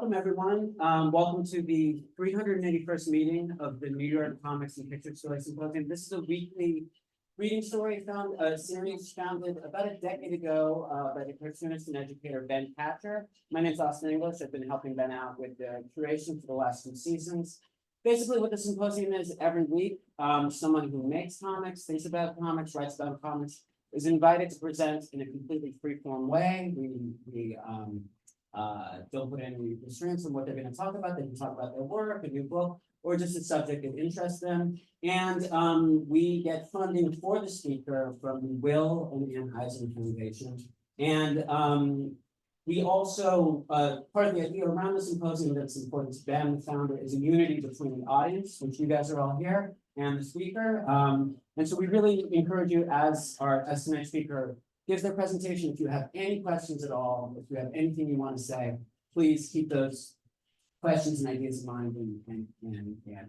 welcome everyone. Welcome to the 381st meeting of the New York Comics and Picture Story Symposium. This is a weekly reading story series founded about a decade ago by the cartoonist and educator Ben Catcher. My name is Austin English. I've been helping Ben out with the curation for the last 2 seasons. Basically, what the symposium is, every week, someone who makes comics, thinks about comics, writes about comics, is invited to present in a completely free-form way. We don't put any restraints on what they're going to talk about. They can talk about their work, a new book, or just a subject that interests them. And we get funding for the speaker from the Will and Ann Eisen Foundation. And we also, part of the idea around the symposium that's important to Ben, the founder, is a unity between the audience, which you guys are all here, and the speaker. And so we really encourage you, as tonight's speaker gives their presentation, if you have any questions at all, if you have anything you want to say, please keep those questions and ideas in mind and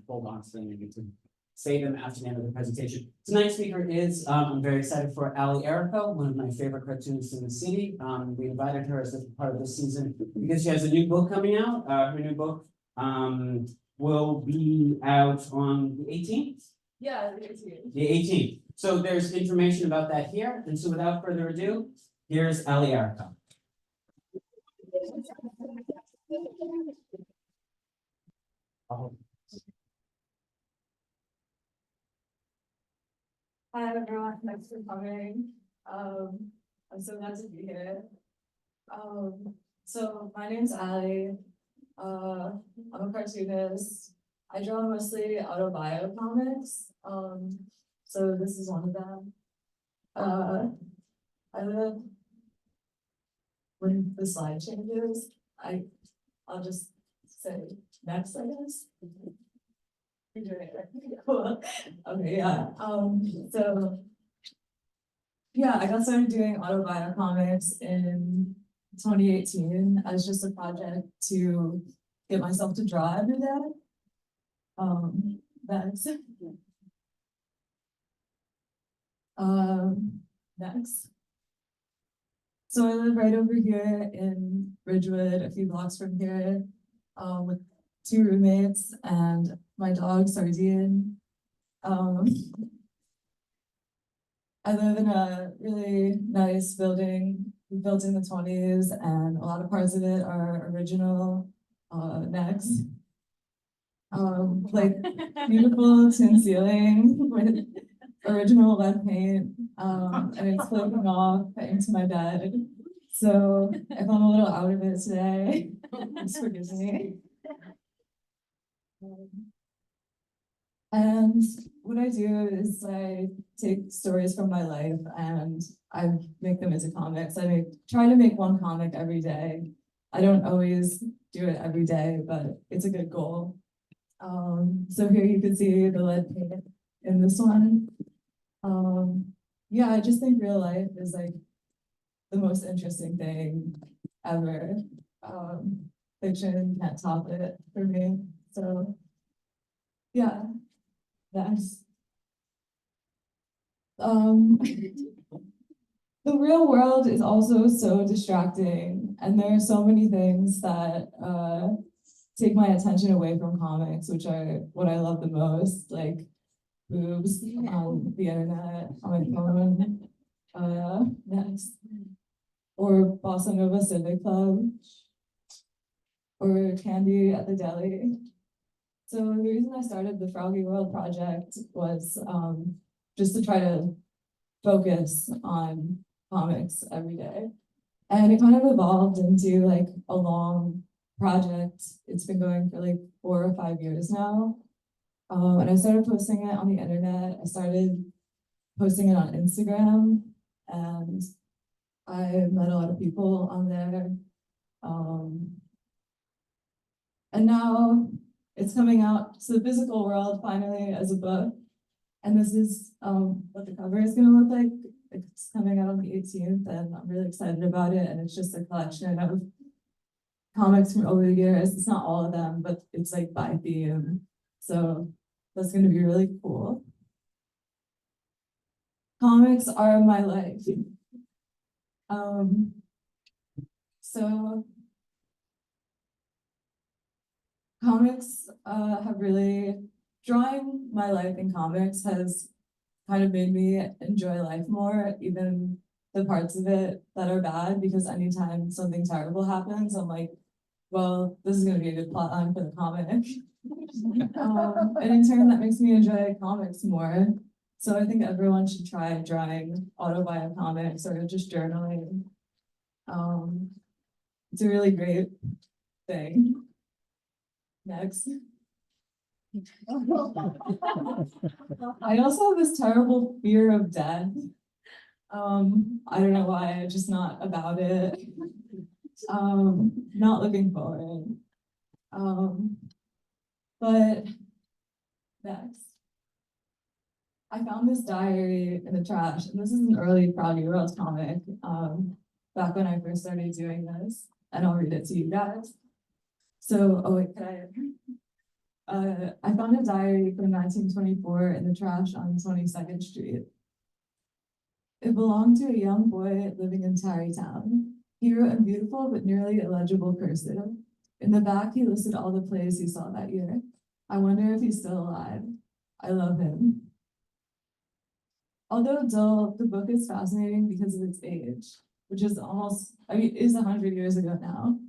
hold on to them, and you can say them after the end of the presentation. Tonight's speaker is, I'm very excited for Allee Errico, one of my favorite cartoonists in the city. We invited her as a part of this season because she has a new book coming out. Her new book will be out on the 18th. Yeah, the 18th. The 18th. So there's information about that here. And so without further ado, here's Allee Errico. Hi everyone, thanks for coming. I'm so glad to be here. So my name's Allee. I'm a cartoonist. I draw mostly Autobiographical comics. So this is one of them. I live when the slide changes. I'll just say next, I guess. You're doing it right. Cool. Okay, yeah. So yeah, I got started doing Autobiographical comics in 2018 as just a project to get myself to draw every day. That's next. So I live right over here in Ridgewood, a few blocks from here, with 2 roommates and my dog Sardine. I live in a really nice building built in the 20s, and a lot of parts of it are original. Next. Like beautiful tin ceiling with original lead paint, and it's flipping off into my bed. So if I'm a little out of it today, just forgive me. And what I do is I take stories from my life and I make them into comics. I try to make 1 comic every day. I don't always do it every day, but it's a good goal. So here you can see the lead paint in this one. Yeah, I just think real life is like the most interesting thing ever. Fiction can't top it for me. So yeah, that's the real world is also so distracting, and there are so many things that take my attention away from comics, which are what I love the most, like boobs on the internet, on my phone, next, or Bossa Nova Civic Club, or candy at the deli. So the reason I started the froggie.world project was just to try to focus on comics every day. And it kind of evolved into like a long project. It's been going for like 4 or 5 years now. And I started posting it on the internet. I started posting it on Instagram, and I met a lot of people on there. And now it's coming out to the physical world finally as a book. And this is what the cover is going to look like. It's coming out on the 18th, and I'm really excited about it. And it's just a collection of comics from over the years. It's not all of them, but it's like by theme. So that's going to be really cool. Comics are my life. So comics have really, drawing my life in comics has kind of made me enjoy life more, even the parts of it that are bad, because anytime something terrible happens, I'm like, well, this is gonna be a good plot line for the comic. And in turn, that makes me enjoy comics more. So I think everyone should try drawing autobiographical comics or just journaling. It's a really great thing. Next. I also have this terrible fear of death. I don't know why, I'm just not about it. Not looking forward. But next. I found this diary in the trash, and this is an early froggie.world comic, back when I first started doing this, and I'll read it to you guys. So, oh wait, I found a diary from 1924 in the trash on 22nd Street. It belonged to a young boy living in Tarrytown. He wrote in beautiful but nearly illegible cursive. In the back, he listed all the plays he saw that year. I wonder if he's still alive. I love him. Although dull, the book is fascinating because of its age, which is almost, is 100 years ago now.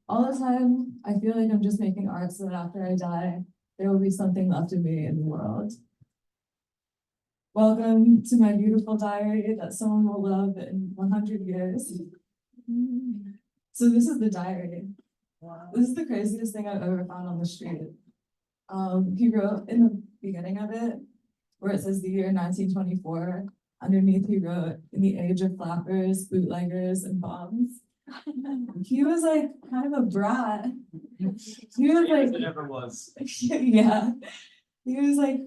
All the time, I feel like I'm just making art so that after I die, there will be something left of me in the world. Welcome to my beautiful diary that someone will love in 100 years. So this is the diary. Wow. This is the craziest thing I've ever found on the street. He wrote in the beginning of it, where it says the year 1924, underneath he wrote, in the age of flappers, bootleggers, and bombs. He was like kind of a brat. He was like, it ever was. Yeah. He was like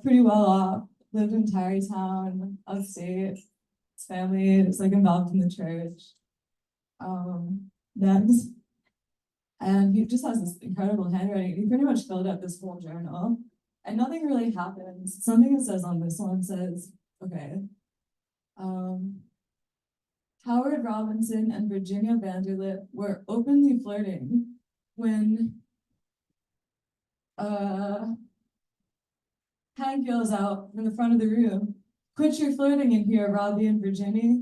pretty well off, lived in Tarrytown, upstate. His family is like involved in the church. Next. And he just has this incredible handwriting. He pretty much filled out this whole journal. And nothing really happens. Something it says on this one says, okay. Howard Robinson and Virginia Vanderlip were openly flirting when Hank yells out from the front of the room, "Quit your flirting in here, Robbie and Virginia.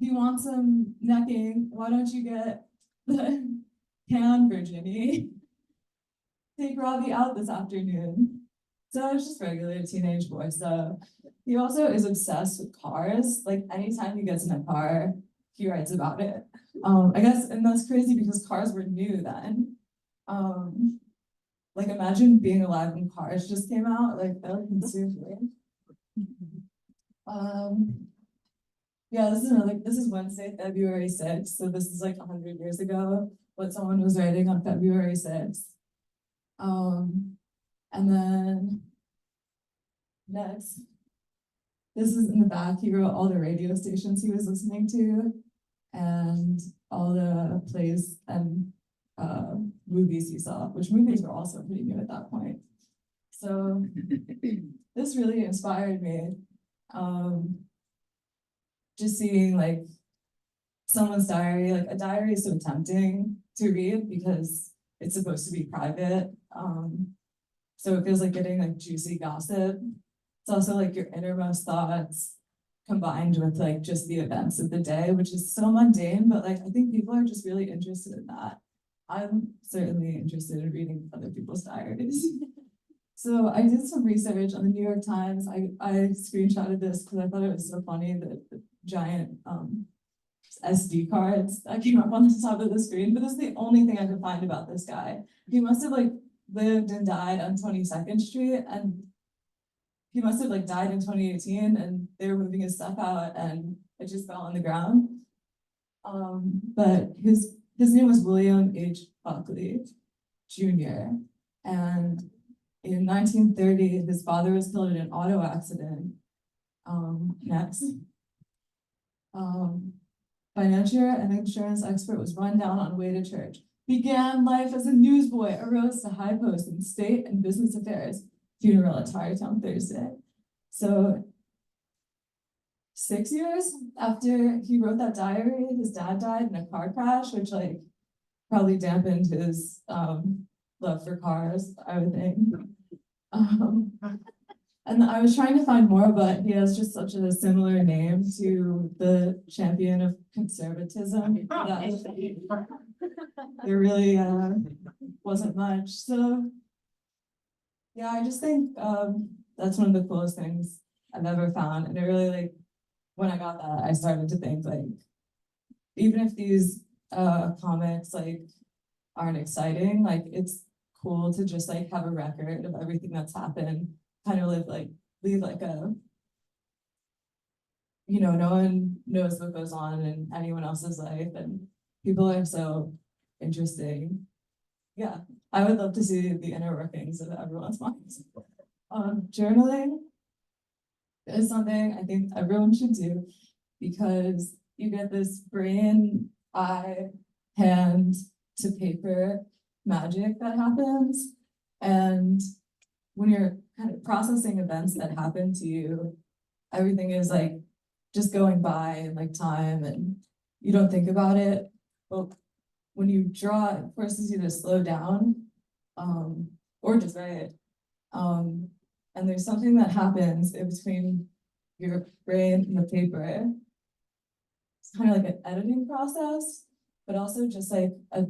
He wants some necking. Why don't you get the can, Virginia? Take Robbie out this afternoon." So it's just regular teenage boy stuff. He also is obsessed with cars. Like anytime he gets in a car, he writes about it. I guess, and that's crazy because cars were new then. Like imagine being alive when cars just came out, like that would consume me. Yeah, this is Wednesday, February 6th. So this is like 100 years ago, what someone was writing on February 6th. And then next, this is in the back. He wrote all the radio stations he was listening to and all the plays and movies he saw, which movies were also pretty new at that point. So this really inspired me. Just seeing like someone's diary, like a diary is so tempting to read because it's supposed to be private. So it feels like getting like juicy gossip. It's also like your innermost thoughts combined with like just the events of the day, which is so mundane, but like I think people are just really interested in that. I'm certainly interested in reading other people's diaries. So I did some research on the New York Times. I screenshotted this because I thought it was so funny that the giant SD cards that came up on the top of the screen, but this is the only thing I could find about this guy. He must have like lived and died on 22nd Street, and he must have like died in 2018, and they were moving his stuff out and it just fell on the ground. But his name was William H. Buckley Jr. And in 1930, his father was killed in an auto accident. Next. Financier and insurance expert, was run down on way to church. Began life as a newsboy, arose to high posts in state and business affairs. Funeral at Tarrytown Thursday. So 6 years after he wrote that diary, his dad died in a car crash, which like probably dampened his love for cars, I would think. And I was trying to find more, but he has just such a similar name to the champion of conservatism that there really wasn't much. So yeah, I just think that's one of the coolest things I've ever found. And it really, like, when I got that, I started to think, like, even if these comics like aren't exciting, like, it's cool to just like have a record of everything that's happened, kind of leave like a, you know, no one knows what goes on in anyone else's life, and people are so interesting. Yeah, I would love to see the inner workings of everyone's minds. Journaling is something I think everyone should do, because you get this brain, eye, hand to paper magic that happens. And when you're kind of processing events that happen to you, everything is like just going by in like time, and you don't think about it. But when you draw, it forces you to slow down, or just write. And there's something that happens in between your brain and the paper. It's kind of like an editing process, but also just like a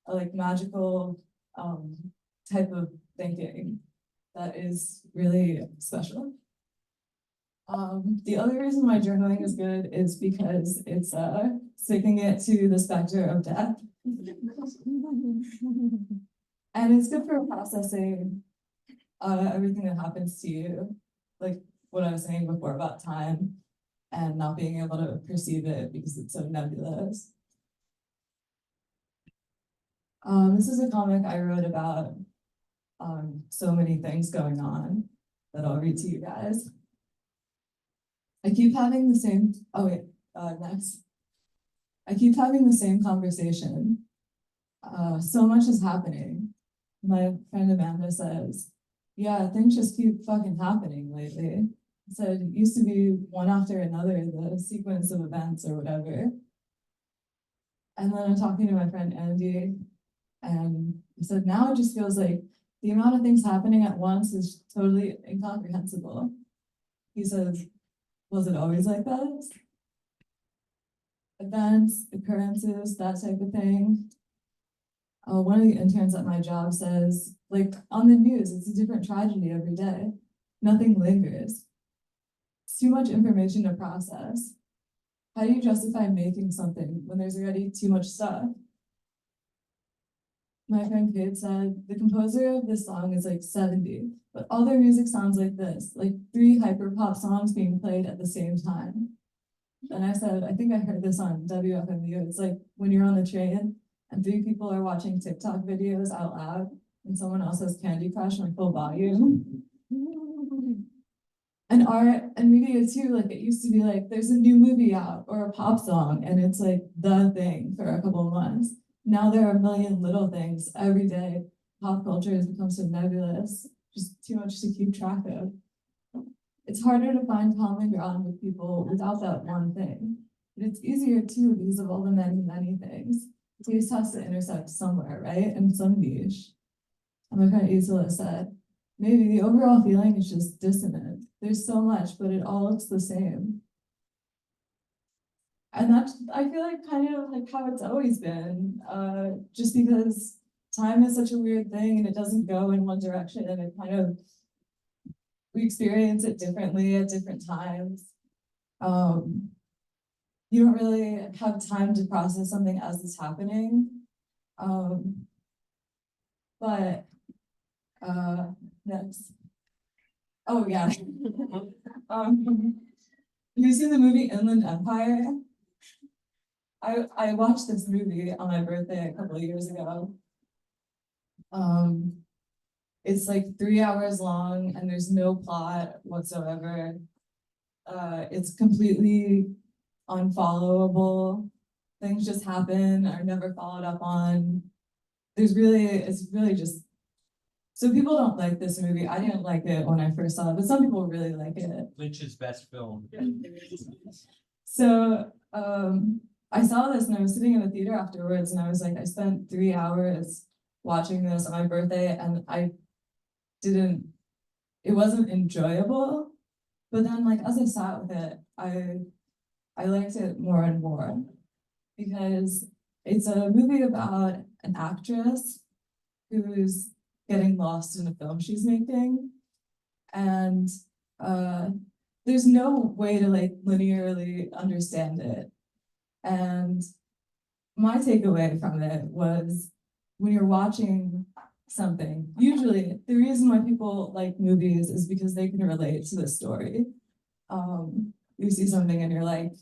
like magical type of thinking that is really special. The other reason why journaling is good is because it's sticking it to the specter of death. And it's good for processing everything that happens to you, like what I was saying before about time and not being able to perceive it because it's so nebulous. This is a comic I wrote about so many things going on that I'll read to you guys. I keep having the same, next. I keep having the same conversation. So much is happening. My friend Amanda says, yeah, things just keep fucking happening lately. I said, it used to be one after another, the sequence of events or whatever. And then I'm talking to my friend Andy, and he said, now it just feels like the amount of things happening at once is totally incomprehensible. He says, was it always like that? Events, occurrences, that type of thing. One of the interns at my job says, like, on the news, it's a different tragedy every day. Nothing lingers. It's too much information to process. How do you justify making something when there's already too much stuff? My friend Kate said, the composer of this song is like 70, but all their music sounds like this, like 3 hyperpop songs being played at the same time. And I said, I think I heard this on WFMU. It's like when you're on the train and 3 people are watching TikTok videos out loud and someone else has Candy Crush on full volume. And art and media too, like it used to be like, there's a new movie out or a pop song and it's like the thing for a couple of months. Now there are a million little things every day. Pop culture has become so nebulous, just too much to keep track of. It's harder to find common ground with people without that one thing. But it's easier too because of all the many, many things. Taste has to intersect somewhere, right? In some niche. And my friend Isla said, maybe the overall feeling is just dissonant. There's so much, but it all looks the same. And that's, I feel like, kind of like how it's always been, just because time is such a weird thing and it doesn't go in one direction, and it kind of, we experience it differently at different times. You don't really have time to process something as it's happening. But next. Oh yeah. You seen the movie Inland Empire? I watched this movie on my birthday a couple of years ago. It's like 3 hours long and there's no plot whatsoever. It's completely unfollowable. Things just happen, are never followed up on. It's really just, so people don't like this movie. I didn't like it when I first saw it, but some people really like it. Lynch's best film. So I saw this and I was sitting in the theater afterwards and I was like, I spent 3 hours watching this on my birthday and it wasn't enjoyable. But then like as I sat with it, I liked it more and more because it's a movie about an actress who's getting lost in a film she's making. And there's no way to like linearly understand it. And my takeaway from it was when you're watching something, usually the reason why people like movies is because they can relate to the story. You see something and you're like,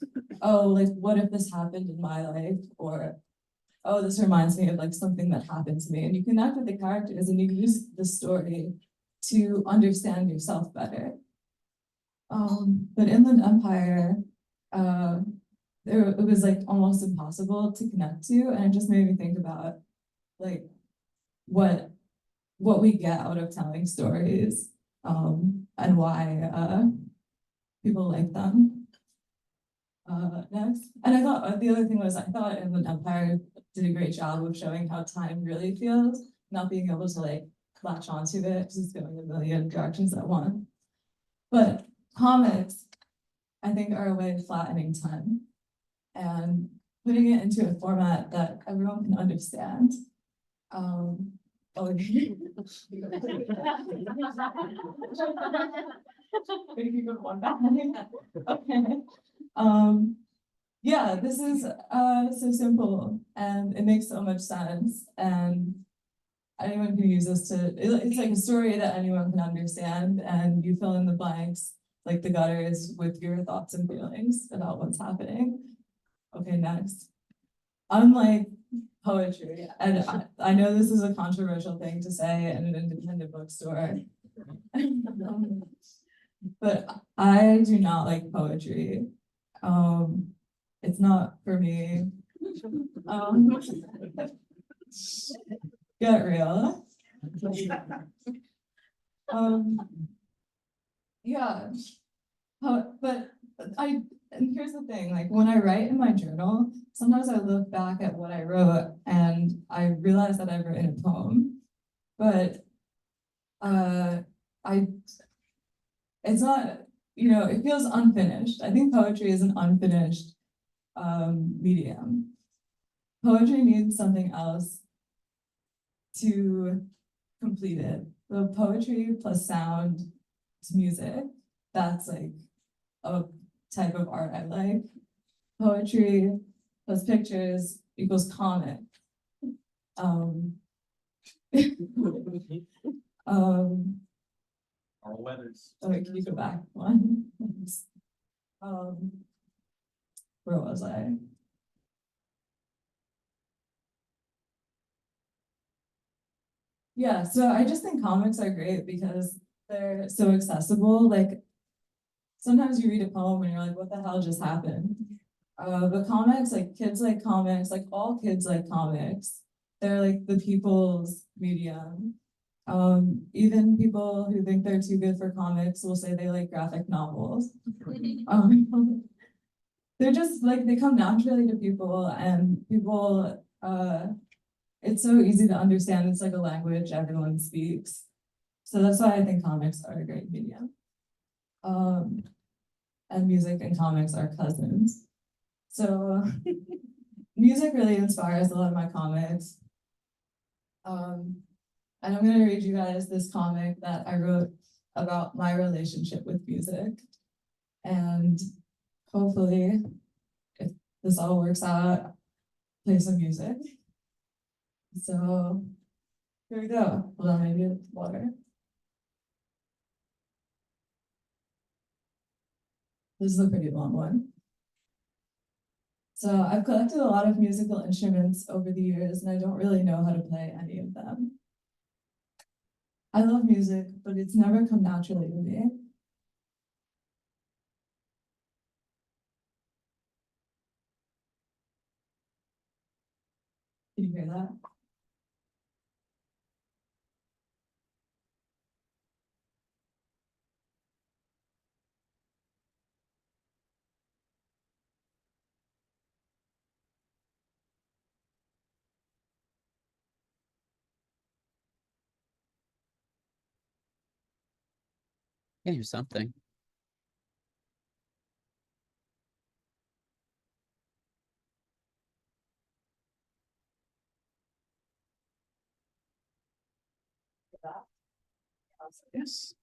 oh, like what if this happened in my life? Or oh, this reminds me of like something that happened to me. And you connect with the characters and you use the story to understand yourself better. But Inland Empire, it was like almost impossible to connect to, and it just made me think about like what we get out of telling stories, and why people like them. Next, and I thought the other thing was I thought Inland Empire did a great job of showing how time really feels, not being able to like latch onto it because it's going a million directions at once. But comics, I think, are a way of flattening time and putting it into a format that everyone can understand. Oh, maybe you one back. Okay. Yeah, this is so simple and it makes so much sense, and anyone can use this to, it's like a story that anyone can understand, and you fill in the blanks, like the gutters, with your thoughts and feelings about what's happening. Okay, next. Unlike poetry, and I know this is a controversial thing to say in an independent bookstore, but I do not like poetry. It's not for me. Get real. Yeah, but and here's the thing, like when I write in my journal, sometimes I look back at what I wrote and I realize that I've written a poem, but I it's not, it feels unfinished. I think poetry is an unfinished medium. Poetry needs something else to complete it. The poetry plus sound is music. That's like a type of art I like. Poetry plus pictures equals comic. All weathers. Oh, wait, can you go back one? Where was I? Yeah, so I just think comics are great because they're so accessible. Like sometimes you read a poem and you're like, what the hell just happened? But comics, like kids like comics, like all kids like comics. They're like the people's medium. Even people who think they're too good for comics will say they like graphic novels. They're just like, they come naturally to people, and people, it's so easy to understand. It's like a language everyone speaks. So that's why I think comics are a great medium. And music and comics are cousins. So music really inspires a lot of my comics. And I'm gonna read you guys this comic that I wrote about my relationship with music. And hopefully, if this all works out, play some music. So here we go. Hold on, I need water. This is a pretty long one. So I've collected a lot of musical instruments over the years, and I don't really know how to play any of them. I love music, but it's never come naturally to me. Can you hear that? Yeah, do something. Yes.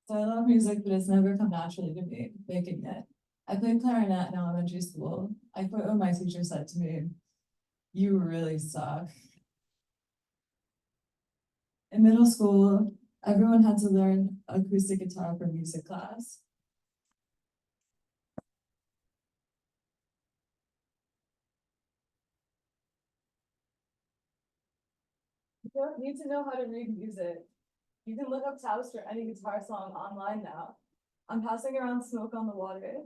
So I love music, but it's never come naturally to me, making it. I played clarinet in elementary school. I quit when my teacher said to me, "You really suck." In middle school, everyone had to learn acoustic guitar for music class. You don't need to know how to read music. You can look up tabs for any guitar song online now. I'm passing around Smoke on the Water.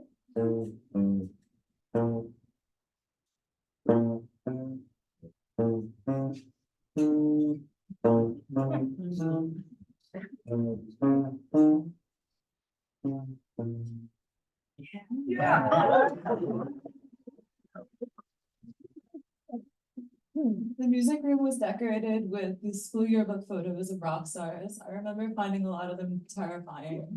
Yeah. The music room was decorated with these school yearbook photos of rock stars. I remember finding a lot of them terrifying.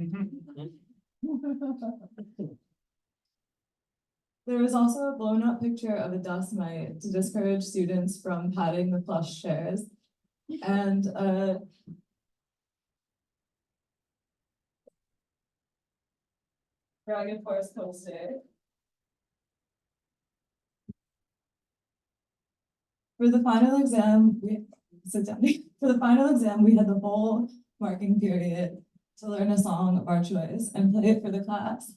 There was also a blown up picture of a dust mite to discourage students from patting the plush chairs. And Dragon Force coaster. For the final exam, we sit down. For the final exam, we had the whole marking period to learn a song of our choice and play it for the class.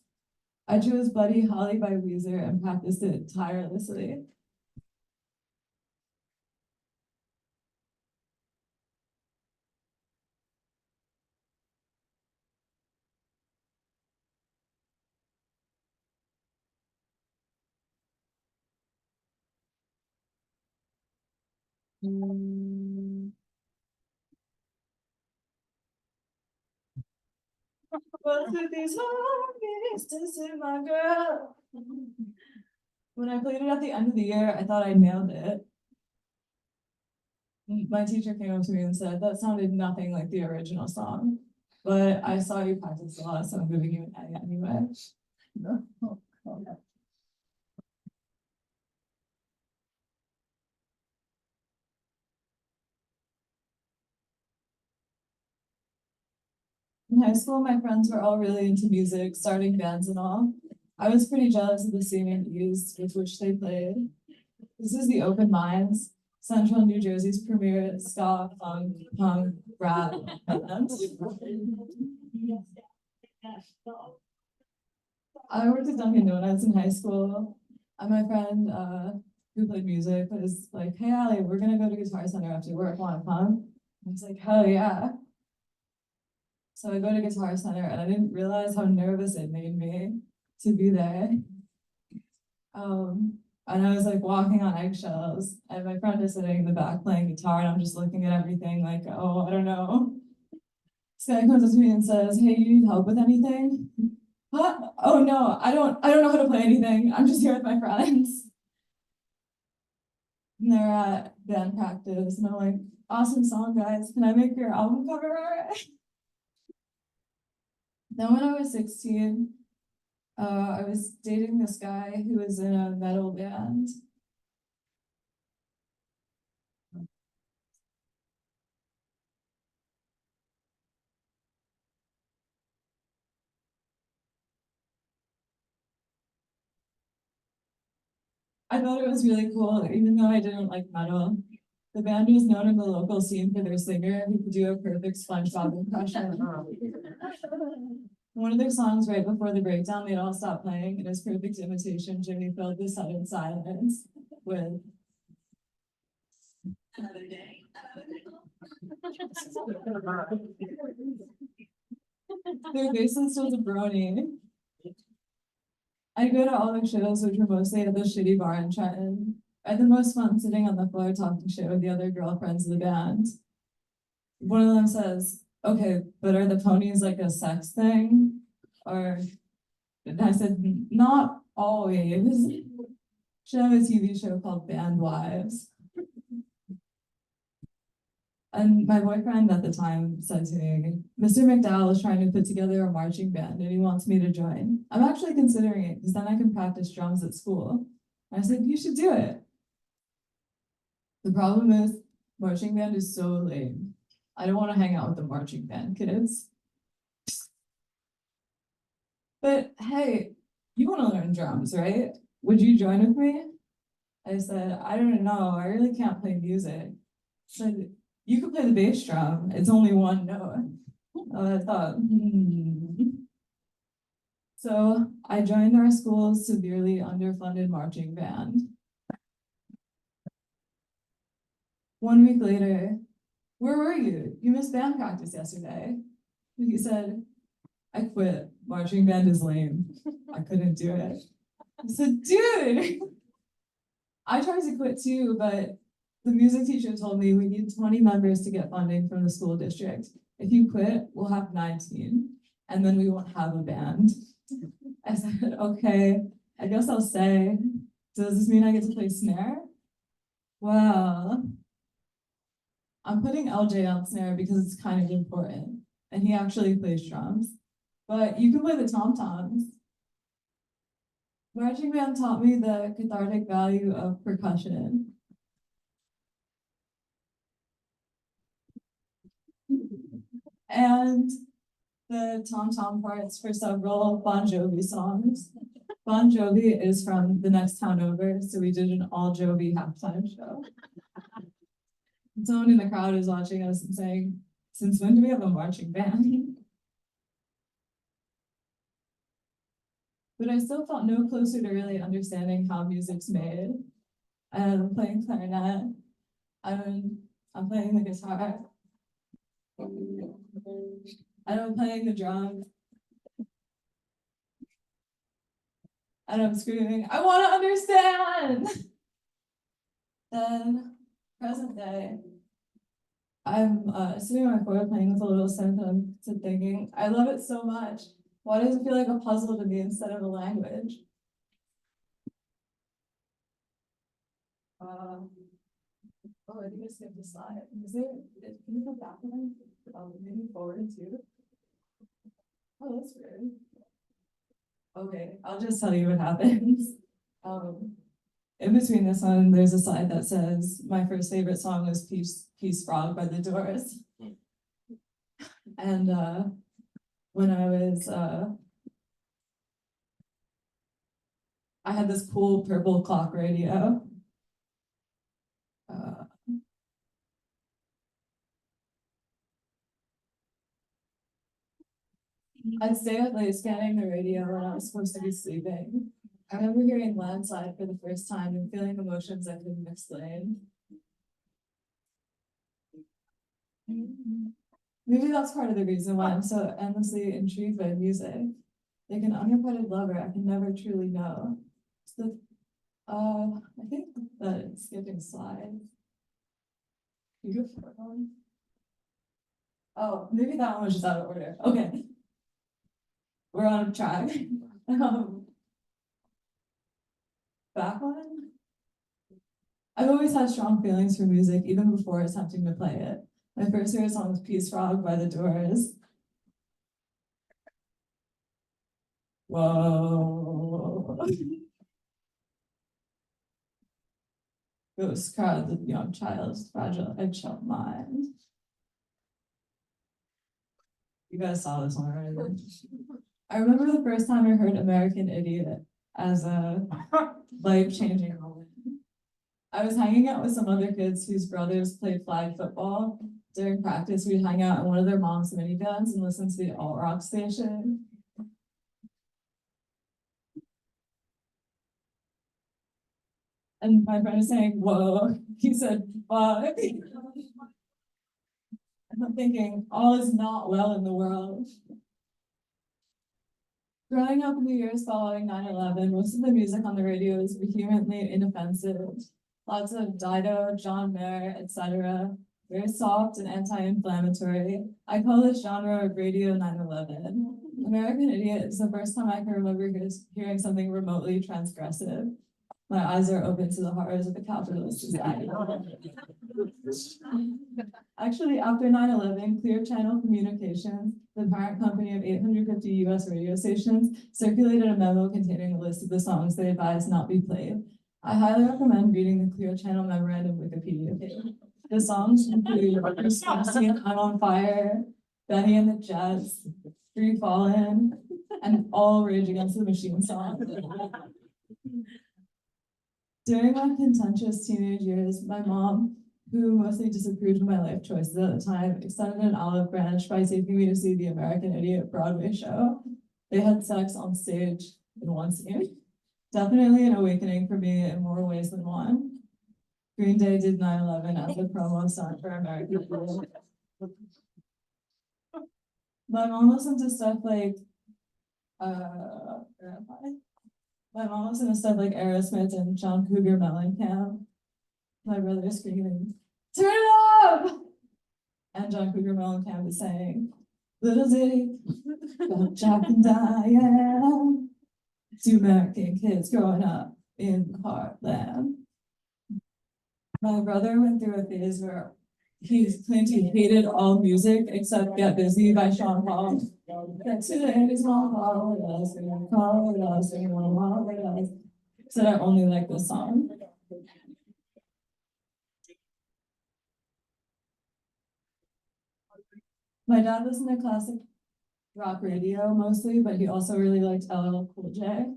I chose Buddy Holly by Weezer and practiced it tirelessly. What's with these hobbies to see my girl? When I played it at the end of the year, I thought I nailed it. My teacher came up to me and said, "That sounded nothing like the original song, but I saw you practice a lot, so I'm giving you an A anyway." In high school, my friends were all really into music, starting bands and all. I was pretty jealous of the singing ease with which they played. This is the Open Minds, Central New Jersey's premier ska, funk, punk, rap band. I worked at Dunkin' Donuts in high school, and my friend who played music was like, "Hey, Allie, we're gonna go to Guitar Center after work. Want to come?" I was like, "Hell yeah!" So I go to Guitar Center, and I didn't realize how nervous it made me to be there. And I was like walking on eggshells, and my friend is sitting in the back playing guitar, and I'm just looking at everything like, "Oh, I don't know." This guy comes up to me and says, "Hey, you need help with anything?" Huh? Oh no, I don't know how to play anything. I'm just here with my friends. And they're at band practice, and I'm like, "Awesome song, guys. Can I make your album cover art?" Then when I was 16, I was dating this guy who was in a metal band. I thought it was really cool, even though I didn't like metal. The band was known in the local scene for their singer who could do a perfect SpongeBob impression. One of their songs right before the breakdown, they'd all stop playing, and his perfect imitation, Jimmy filled the sudden silence with "Another day, another day." Their bassist was a brony. I go to all the shows, which were mostly at the shitty bar in Trenton. I had the most fun sitting on the floor talking shit with the other girlfriends of the band. One of them says, "Okay, but are the ponies like a sex thing?" Or, and I said, "Not always." Should have a TV show called Band Wives. And my boyfriend at the time said to me, Mr. McDowell is trying to put together a marching band and he wants me to join. I'm actually considering it because then I can practice drums at school. And I said, you should do it. The problem is marching band is so lame. I don't want to hang out with the marching band kids. But hey, you want to learn drums, right? Would you join with me? I said, I don't know. I really can't play music. She said, you can play the bass drum. It's only one note. I thought, So I joined our school's severely underfunded marching band. 1 week later, where were you? You missed band practice yesterday. He said, I quit. Marching band is lame. I couldn't do it. I said, dude, I tried to quit too, but the music teacher told me we need 20 members to get funding from the school district. If you quit, we'll have 19, and then we won't have a band. I said, okay, I guess I'll stay. Does this mean I get to play snare? Well, I'm putting LJ on snare because it's kind of important, and he actually plays drums. But you can play the tom-toms. Marching band taught me the cathartic value of percussion. And the tom-tom parts for several Bon Jovi songs. Bon Jovi is from the next town over, so we did an all Jovi halftime show. Someone in the crowd is watching us and saying, since when do we have a marching band? But I still felt no closer to really understanding how music's made. I'm playing clarinet. I'm playing the guitar. And I'm playing the drums. And I'm screaming, I want to understand! Then, present day, I'm sitting on my floor playing with a little synth and I'm thinking, I love it so much. Why does it feel like a puzzle to me instead of a language? Oh, I think I skipped a slide. Can you go back one? Maybe forward too? Oh, that's weird. Okay, I'll just tell you what happens. In between this one, there's a slide that says, my first favorite song was Peace Frog by the Doors. And when I was, I had this cool purple clock radio. I'd stay up late scanning the radio when I was supposed to be sleeping. I remember hearing Landslide for the first time and feeling emotions I couldn't explain. Maybe that's part of the reason why I'm so endlessly intrigued by music. Like an unrequited lover, I can never truly know. So, I think that it's skipping slides. You go for it one. Oh, maybe that one was just out of order. Okay. We're on track. Back one. I've always had strong feelings for music, even before attempting to play it. My first favorite song was Peace Frog by the Doors. Whoa. Ghost crowd, the young child's fragile eggshell mind. You guys saw this one already. I remember the first time I heard American Idiot as a life-changing moment. I was hanging out with some other kids whose brothers played flag football. During practice, we'd hang out in one of their mom's minivans and listen to the alt-rock station. And my friend was saying, whoa, he said, fuck. And I'm thinking, all is not well in the world. Growing up in the years following 9/11, most of the music on the radio is vehemently inoffensive. Lots of Dido, John Mayer, etc. Very soft and anti-inflammatory. I call this genre Radio 9/11. American Idiot is the first time I can remember hearing something remotely transgressive. My eyes are open to the horrors of the capitalist society. Actually, after 9/11, Clear Channel Communications, the parent company of 850 US radio stations, circulated a memo containing a list of the songs they advised not be played. I highly recommend reading the Clear Channel Memorandum Wikipedia page. The songs include Bruce Springsteen, I'm on Fire, Benny and the Jets, Free Fallin', and all Rage Against the Machine songs. During my contentious teenage years, my mom, who mostly disapproved of my life choices at the time, extended an olive branch by taking me to see the American Idiot Broadway show. They had sex on stage in one scene. Definitely an awakening for me in more ways than one. Green Day did 9/11 as a promo stunt for American Idiot. My mom listened to stuff like, where am I? My mom listened to stuff like Aerosmith and John Cougar Mellencamp. My brother screaming, "Turn it up!" And John Cougar Mellencamp is saying, "Little ditty about Jack and Diane." Two American kids growing up in the heartland. My brother went through a phase where he claimed he hated all music except Get Busy by Sean Paul. Get to the end is one call with us, and one call with us, and one call with us. Said I only like this song. My dad listened to classic rock radio mostly, but he also really liked LL Cool J.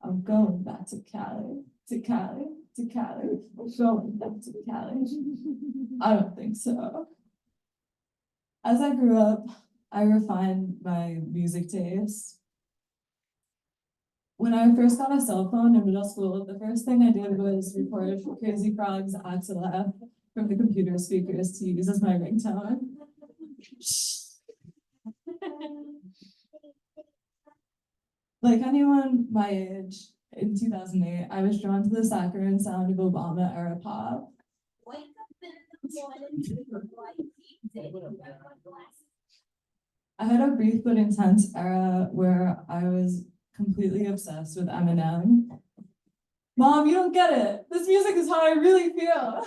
I'm going back to Cali, to Cali, to Cali. I'm going back to Cali. I don't think so. As I grew up, I refined my music taste. When I first got a cell phone in middle school, the first thing I did was record Crazy Frog's Axel F from the computer speakers to use as my ringtone. Like anyone my age, in 2008, I was drawn to the saccharine sound of Obama era pop. I had a brief but intense era where I was completely obsessed with Eminem. Mom, you don't get it. This music is how I really feel.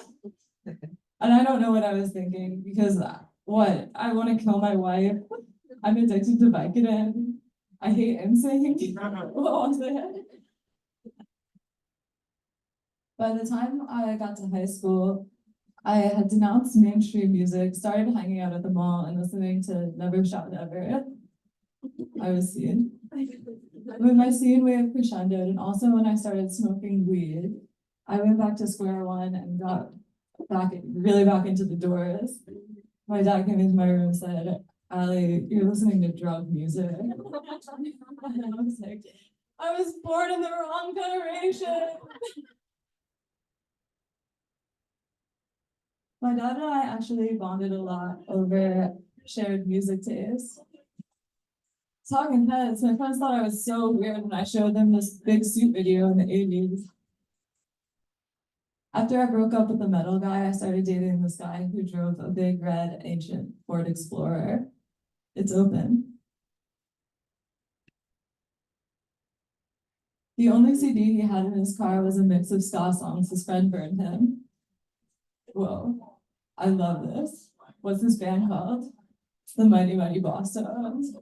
And I don't know what I was thinking because what? I want to kill my wife. I'm addicted to Vicodin. I hate NSYNC. What was it? By the time I got to high school, I had denounced mainstream music, started hanging out at the mall and listening to Never Shout Never. I was seen. When my scene wave crescendoed and also when I started smoking weed, I went back to square one and got really back into the Doors. My dad came into my room and said, "Allie, you're listening to drug music." And I was like, I was born in the wrong generation. My dad and I actually bonded a lot over shared music tastes. Talking heads, my friends thought I was so weird when I showed them this Big Suit video in the 80s. After I broke up with the metal guy, I started dating this guy who drove a big red ancient Ford Explorer. It's open. The only CD he had in his car was a mix of ska songs his friend burned him. Whoa, I love this. What's this band called? The Mighty Mighty Bosstones.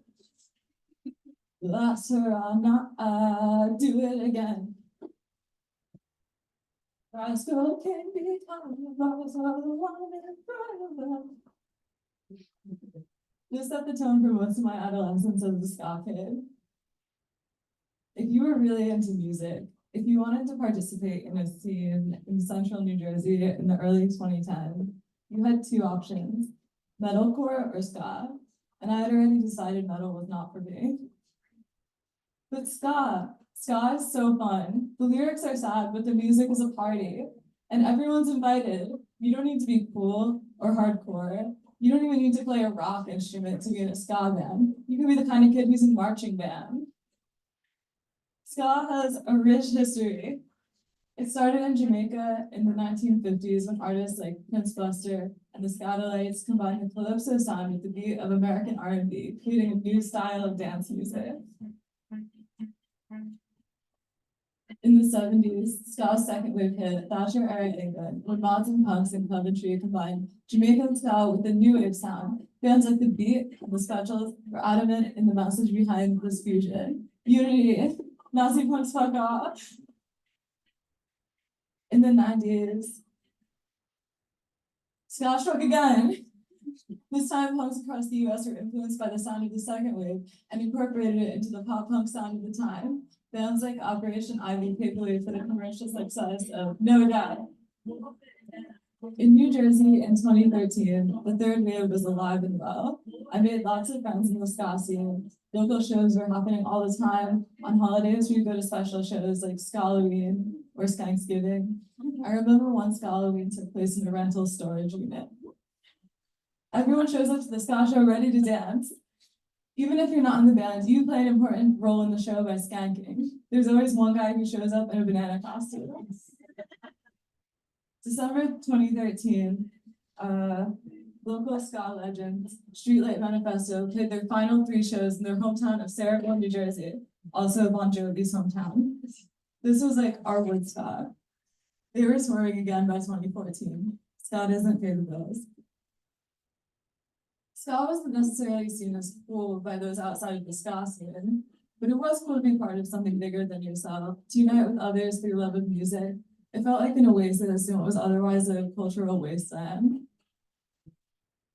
La Serana, do it again. Rascal can be This set the tone for most of my adolescence as a ska kid. If you were really into music, if you wanted to participate in a scene in central New Jersey in the early 2010s, you had two options, metalcore or ska, and I had already decided metal was not for me. But ska is so fun. The lyrics are sad, but the music is a party, and everyone's invited. You don't need to be cool or hardcore. You don't even need to play a rock instrument to be in a ska band. You can be the kind of kid who's in marching band. Ska has a rich history. It started in Jamaica in the 1950s when artists like Prince Buster and the Skatalites combined the calypso sound with the beat of American R&B, creating a new style of dance music. In the 70s, Ska's second wave hit Thatcher era England, when mods and punks in Coventry combined Jamaican ska with a new wave sound. Bands like The Beat and The Specials were adamant in the message behind this fusion. Unity, Nazi punks fuck off. In the 90s, ska struck again. This time, punks across the US were influenced by the sound of the second wave and incorporated it into the pop punk sound of the time. Bands like Operation Ivy paved the way for the commercial success of No Doubt. In New Jersey in 2013, the third wave was alive and well. I made lots of friends in the ska scene. Local shows were happening all the time. On holidays, we'd go to special shows like Skalloween or Skanksgiving. I remember one Skalloween took place in a rental storage unit. Everyone shows up to the ska show ready to dance. Even if you're not in the band, you play an important role in the show by skanking. There's always one guy who shows up in a banana costume. December 2013, local ska legends, Streetlight Manifesto, played their final 3 shows in their hometown of Saraville, New Jersey, also Bon Jovi's hometown. This was like our Woodstock. They were touring again by 2014. Ska doesn't pay the bills. Ska wasn't necessarily seen as cool by those outside of the ska scene, but it was cool to be part of something bigger than yourself, to unite with others through love of music. It felt like an oasis in what was otherwise a cultural wasteland.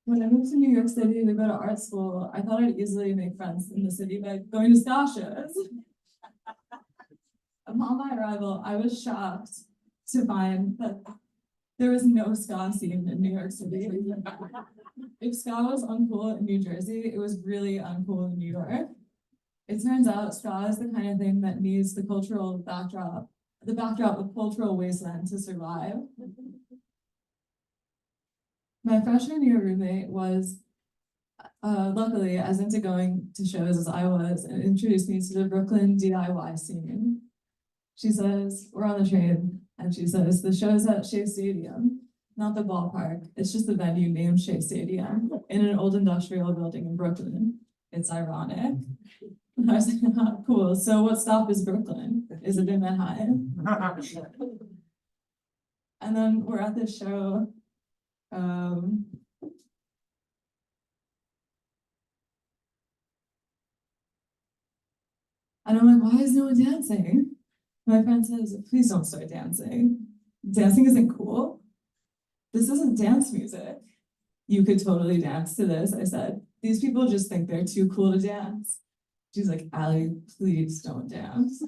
When I moved to New York City to go to art school, I thought I'd easily make friends in the city by going to ska shows. Upon my arrival, I was shocked to find that there was no ska scene in New York City. If ska was uncool in New Jersey, it was really uncool in New York. It turns out ska is the kind of thing that needs the backdrop of cultural wasteland to survive. My freshman year roommate was, luckily, as into going to shows as I was, and introduced me to the Brooklyn DIY scene. She says, we're on the train, and she says, the show's at Shea Stadium, not the ballpark. It's just the venue named Shea Stadium in an old industrial building in Brooklyn. It's ironic. I was like, oh, cool. So what stop is Brooklyn? Is it in Manhattan? And then we're at this show. And I'm like, why is no one dancing? My friend says, please don't start dancing. Dancing isn't cool. This isn't dance music. You could totally dance to this. I said, these people just think they're too cool to dance. She's like, Allie, please don't dance.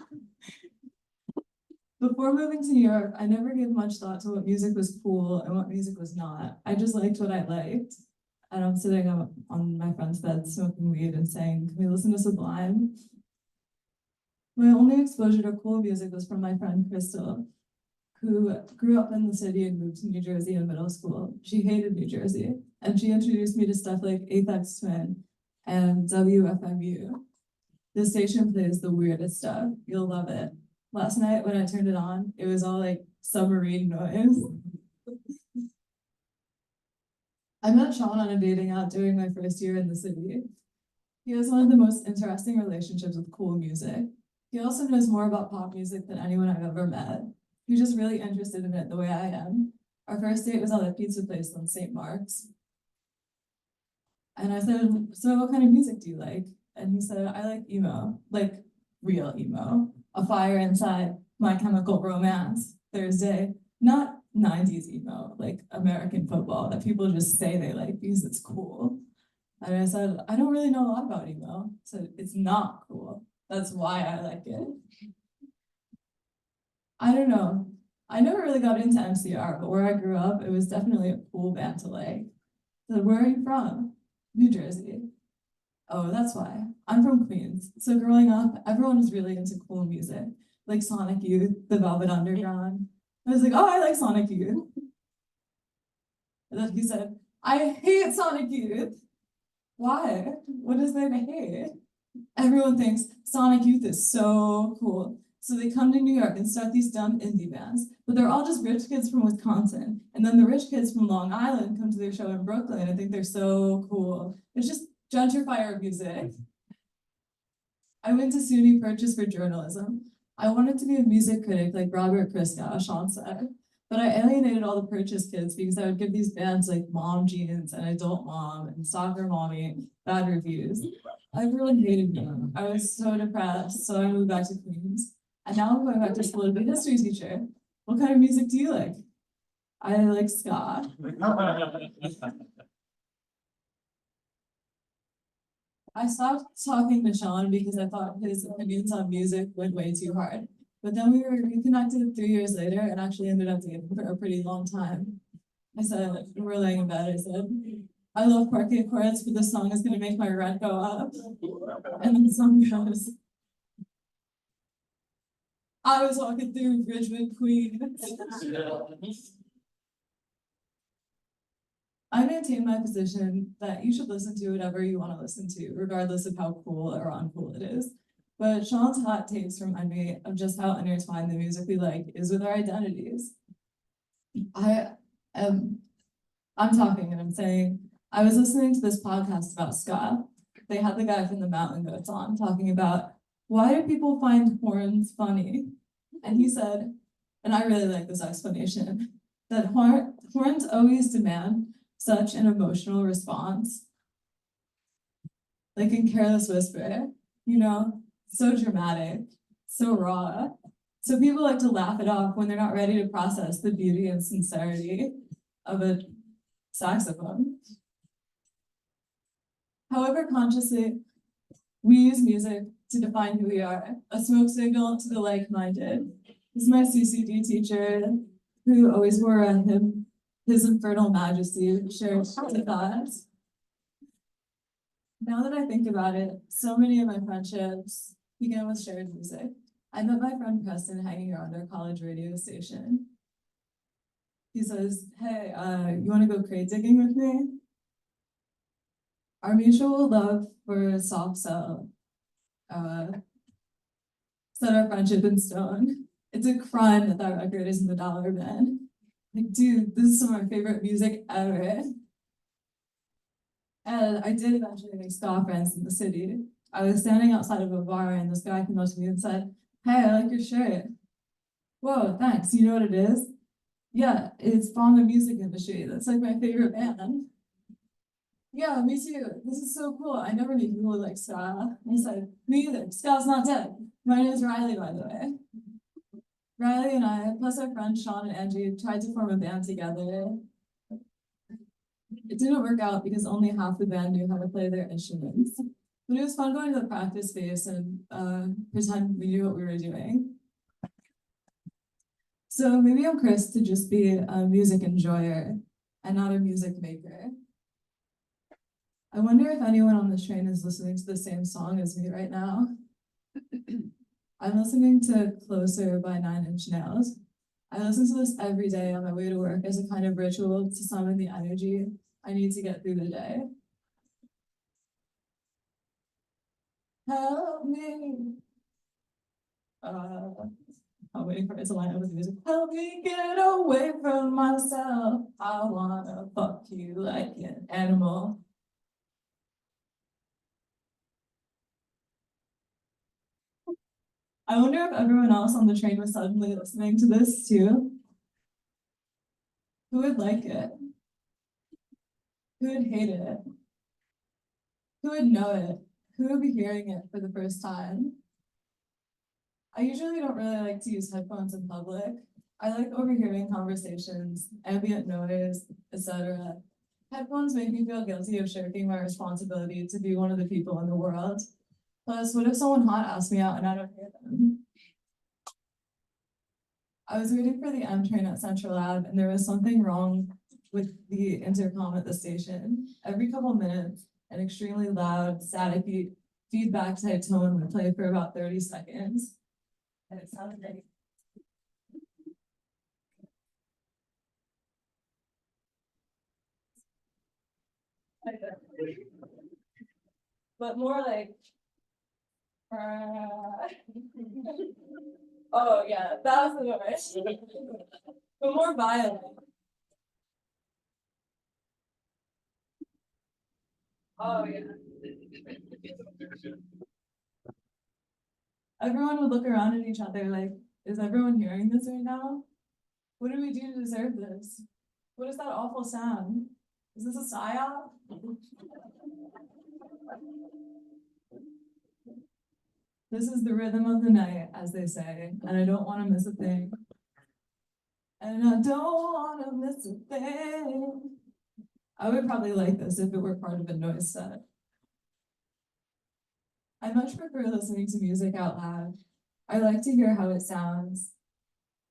Before moving to New York, I never gave much thought to what music was cool and what music was not. I just liked what I liked. And I'm sitting on my friend's bed smoking weed and saying, can we listen to Sublime? My only exposure to cool music was from my friend Crystal, who grew up in the city and moved to New Jersey in middle school. She hated New Jersey, and she introduced me to stuff like Aphex Twin and WFMU. The station plays the weirdest stuff. You'll love it. Last night when I turned it on, it was all like submarine noise. I met Sean on a dating app during my first year in the city. He has one of the most interesting relationships with cool music. He also knows more about pop music than anyone I've ever met. He's just really interested in it the way I am. Our first date was at a pizza place on St. Mark's. And I said, so what kind of music do you like? And he said, I like emo, like real emo. A Fire Inside, My Chemical Romance, Thursday. Not 90s emo, like American football that people just say they like because it's cool. And I said, I don't really know a lot about emo. So it's not cool. That's why I like it. I don't know. I never really got into MCR, but where I grew up, it was definitely a cool band to like. So where are you from? New Jersey. Oh, that's why. I'm from Queens. So growing up, everyone was really into cool music, like Sonic Youth, the Velvet Underground. I was like, oh, I like Sonic Youth. And then he said, I hate Sonic Youth. Why? What is there to hate? Everyone thinks Sonic Youth is so cool. So they come to New York and start these dumb indie bands, but they're all just rich kids from Wisconsin. And then the rich kids from Long Island come to their show in Brooklyn and think they're so cool. It's just gentrifier music. I went to SUNY Purchase for journalism. I wanted to be a music critic like Robert Christgau, Sean said, but I alienated all the purchase kids because I would give these bands like Mom Jeans and Adult Mom and Soccer Mommy bad reviews. I really hated them. I was so depressed, so I moved back to Queens. And now I'm going back to school to be a history teacher. What kind of music do you like? I like ska. I stopped talking to Sean because I thought his opinions on music went way too hard. But then we were reconnected 3 years later and actually ended up together for a pretty long time. I said, we were laying in bed, I said, I love quirky chords, but this song is gonna make my rent go up. And then the song goes, I was walking through Ridgewood, Queens. I maintain my position that you should listen to whatever you want to listen to, regardless of how cool or uncool it is. But Sean's hot takes remind me of just how intertwined the music we like is with our identities. I'm talking and I'm saying, I was listening to this podcast about ska. They had the guy from the Mountain Goats on talking about why do people find horns funny? And he said, and I really like this explanation, that horns always demand such an emotional response. Like in Careless Whisper, so dramatic, so raw. So people like to laugh it off when they're not ready to process the beauty and sincerity of a saxophone. However consciously, we use music to define who we are, a smoke signal to the like-minded. This is my CCD teacher who always wore his infernal majesty shirt to class. Now that I think about it, so many of my friendships began with shared music. I met my friend Preston hanging around our college radio station. He says, hey, you wanna go crate digging with me? Our mutual love for soft cell set our friendship in stone. It's a crime that record is in the dollar bin. Like, dude, this is some of my favorite music ever. And I did eventually make ska friends in the city. I was standing outside of a bar and this guy came up to me and said, hey, I like your shirt. Whoa, thanks. You know what it is? Yeah, it's from the music industry. That's like my favorite band. Yeah, me too. This is so cool. I never knew people like ska. He said, me either. Ska's not dead. My name is Riley, by the way. Riley and I, plus our friends Sean and Angie, tried to form a band together. It didn't work out because only half the band knew how to play their instruments. But it was fun going to the practice space and pretend we knew what we were doing. So maybe I'm cursed to just be a music enjoyer and not a music maker. I wonder if anyone on this train is listening to the same song as me right now. I'm listening to Closer by 9 Inch Nails. I listen to this every day on my way to work as a kind of ritual to summon the energy I need to get through the day. Help me. I'm waiting for it to line up with the music. Help me get away from myself. I wanna fuck you like an animal. I wonder if everyone else on the train was suddenly listening to this too. Who would like it? Who would hate it? Who would know it? Who would be hearing it for the first time? I usually don't really like to use headphones in public. I like overhearing conversations, ambient noise, etc. Headphones make me feel guilty of shirking my responsibility to be one of the people in the world. Plus, what if someone hot asks me out and I don't hear them? I was waiting for the M train at Central Ave and there was something wrong with the intercom at the station. Every couple minutes, an extremely loud, static feedback type tone would play for about 30 seconds. And it sounded like but more like oh yeah, that was the noise. But more violent. Oh yeah. Everyone would look around at each other like, is everyone hearing this right now? What do we do to deserve this? What is that awful sound? Is this a psyop? This is the rhythm of the night, as they say, and I don't want to miss a thing. And I don't want to miss a thing. I would probably like this if it were part of a noise set. I much prefer listening to music out loud. I like to hear how it sounds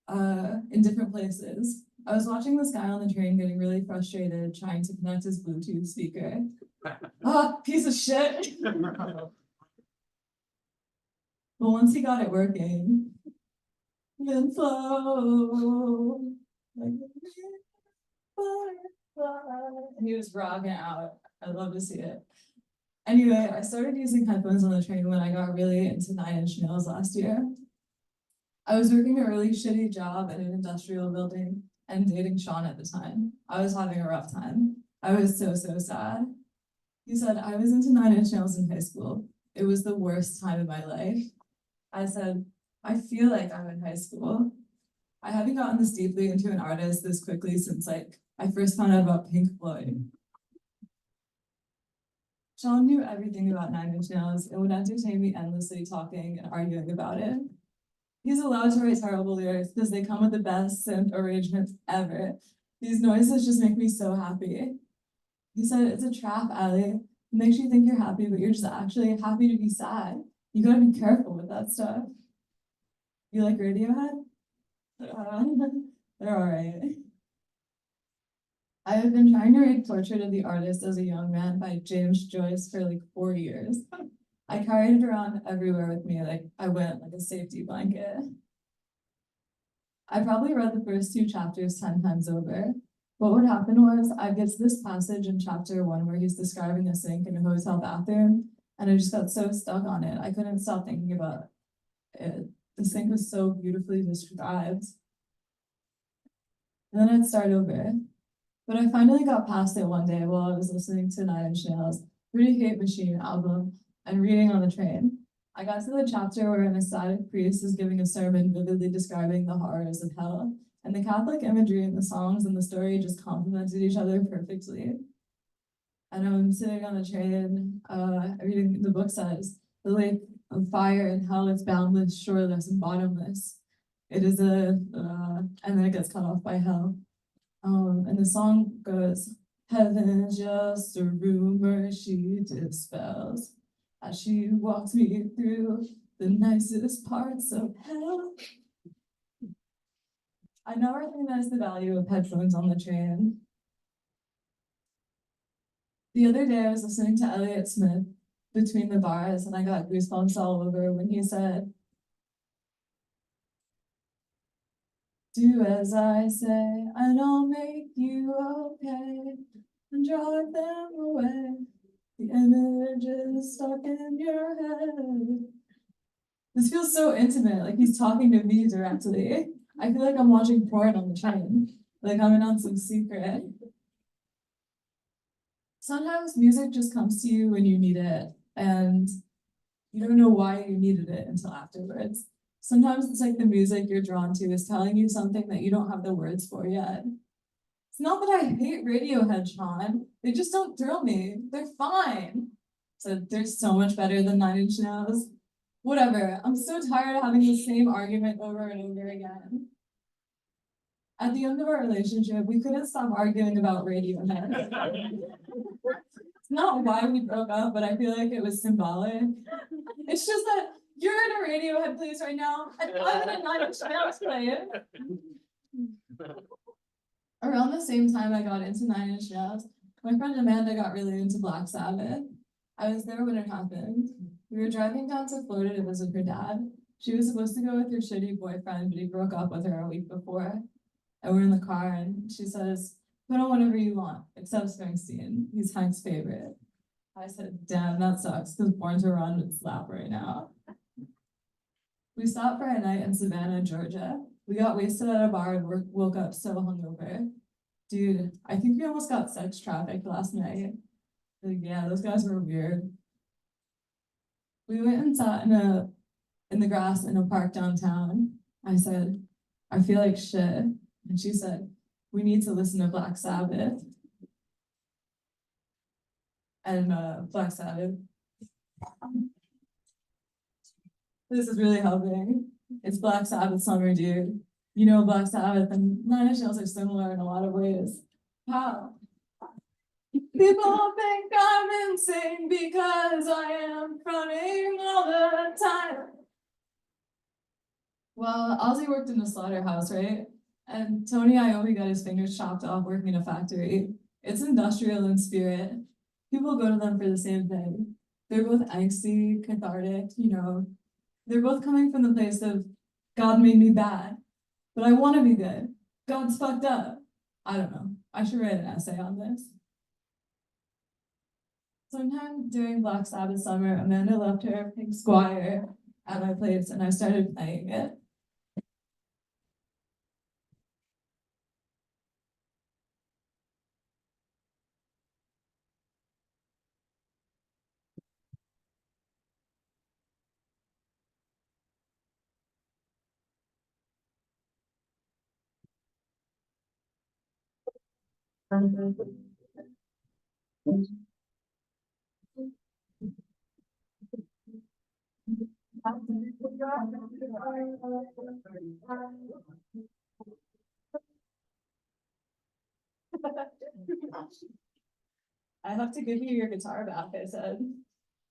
in different places. I was watching this guy on the train getting really frustrated trying to connect his Bluetooth speaker. Oh, piece of shit. But once he got it working, then flow like a butterfly. And he was rocking out. I'd love to see it. Anyway, I started using headphones on the train when I got really into 9-inch nails last year. I was working a really shitty job in an industrial building and dating Sean at the time. I was having a rough time. I was so sad. He said, I was into 9-inch nails in high school. It was the worst time of my life. I said, I feel like I'm in high school. I haven't gotten this deeply into an artist this quickly since I first found out about Pink Floyd. Sean knew everything about 9-inch nails and would entertain me endlessly talking and arguing about it. He's allowed to write terrible lyrics because they come with the best synth arrangements ever. These noises just make me so happy. He said, it's a trap, Allee. It makes you think you're happy, but you're just actually happy to be sad. You gotta be careful with that stuff. You like Radiohead? They're all right. I have been trying to read Portrait of the Artist as a Young Man by James Joyce for like 4 years. I carried it around everywhere with me, like I went like a safety blanket. I probably read the first 2 chapters 10 times over. What would happen was I'd get to this passage in chapter 1 where he's describing a sink in a hotel bathroom, and I just got so stuck on it. I couldn't stop thinking about it. The sink was so beautifully described. And then I'd start over. But I finally got past it one day while I was listening to 9-inch Nails, Pretty Hate Machine album, and reading on the train. I got to the chapter where an ecstatic priest is giving a sermon vividly describing the horrors of hell, and the Catholic imagery in the songs and the story just complemented each other perfectly. And I'm sitting on the train, reading the book says, the lake of fire and hell is boundless, shoreless, and bottomless. It is and then it gets cut off by hell. And the song goes, heaven's just a rumor she dispels as she walks me through the nicest parts of hell. I now recognize the value of headphones on the train. The other day I was listening to Elliott Smith between the bars and I got goosebumps all over when he said, do as I say, and I'll make you okay, and drive them away. The image is stuck in your head. This feels so intimate, like he's talking to me directly. I feel like I'm watching porn on the train, like I'm in on some secret. Sometimes music just comes to you when you need it, and you don't know why you needed it until afterwards. Sometimes it's like the music you're drawn to is telling you something that you don't have the words for yet. It's not that I hate Radiohead, Sean. They just don't thrill me. They're fine. So they're so much better than 9-inch Nails. Whatever. I'm so tired of having the same argument over and over again. At the end of our relationship, we couldn't stop arguing about Radiohead. It's not why we broke up, but I feel like it was symbolic. It's just that you're in a Radiohead place right now, and I'm in a 9-inch Nails place. Around the same time I got into 9-inch Nails, my friend Amanda got really into Black Sabbath. I was there when it happened. We were driving down to Florida to visit her dad. She was supposed to go with her shitty boyfriend, but he broke up with her a week before. And we're in the car, and she says, put on whatever you want, except Springsteen. He's Hank's favorite. I said, damn, that sucks, because Born to Run would slap right now. We stopped for a night in Savannah, Georgia. We got wasted at a bar and woke up so hungover. Dude, I think we almost got sex trafficked last night. Like, yeah, those guys were weird. We went and sat in a in the grass in a park downtown. I said, I feel like shit. And she said, we need to listen to Black Sabbath. And Black Sabbath. This is really helping. It's Black Sabbath Summer, dude. You know Black Sabbath and Nine Inch Nails are similar in a lot of ways. How? People think I'm insane because I am running all the time. Well, Ozzy worked in a slaughterhouse, right? And Tony Iommi got his fingers chopped off working in a factory. It's industrial in spirit. People go to them for the same thing. They're both angsty, cathartic, you know. They're both coming from the place of, God made me bad, but I want to be good. God's fucked up. I don't know. I should write an essay on this. Sometime during Black Sabbath summer, Amanda left her pink Squire at my place and I started playing it. I have to give you your guitar back, I said.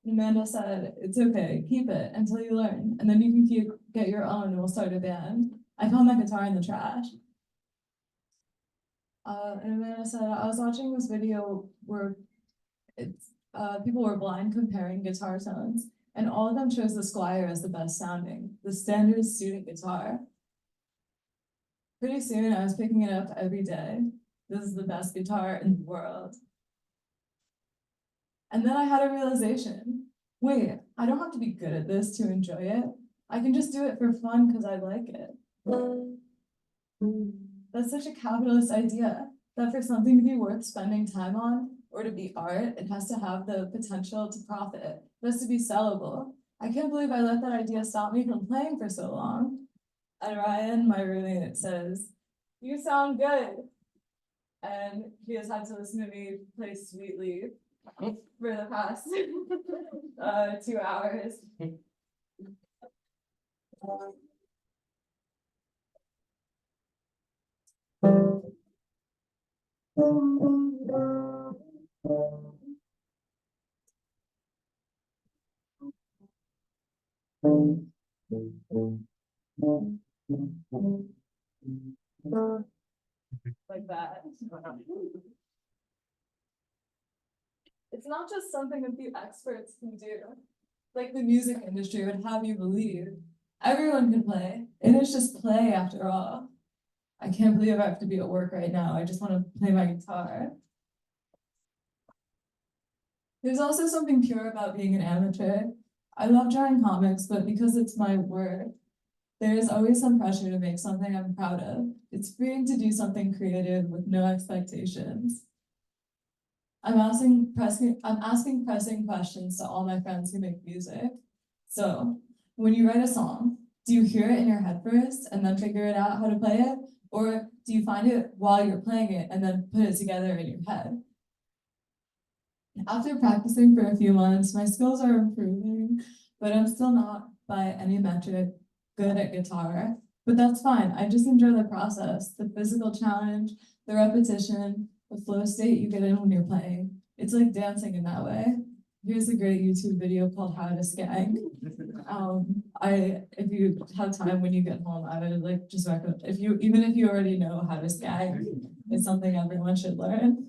Amanda said, it's okay, keep it until you learn, and then you can get your own and we'll start a band. I found my guitar in the trash. And Amanda said, I was watching this video where people were blind comparing guitar tones, and all of them chose the Squire as the best sounding, the standard student guitar. Pretty soon, I was picking it up every day. This is the best guitar in the world. And then I had a realization. Wait, I don't have to be good at this to enjoy it. I can just do it for fun because I like it. That's such a capitalist idea, that for something to be worth spending time on, or to be art, it has to have the potential to profit. It has to be sellable. I can't believe I let that idea stop me from playing for so long. And Ryan, my roommate, says, you sound good. And he has had to listen to me play Sweetly for the past 2 hours. Like that. It's not just something a few experts can do. Like the music industry would have you believe. Everyone can play. It is just play after all. I can't believe I have to be at work right now. I just want to play my guitar. There's also something pure about being an amateur. I love drawing comics, but because it's my work, there is always some pressure to make something I'm proud of. It's freeing to do something creative with no expectations. I'm asking pressing questions to all my friends who make music. So, when you write a song, do you hear it in your head first and then figure it out how to play it? Or do you find it while you're playing it and then put it together in your head? After practicing for a few months, my skills are improving, but I'm still not by any metric good at guitar. But that's fine. I just enjoy the process, the physical challenge, the repetition, the flow state you get in when you're playing. It's like dancing in that way. Here's a great YouTube video called How to Skag. If you have time when you get home, I would like just recommend, even if you already know how to skag, it's something everyone should learn.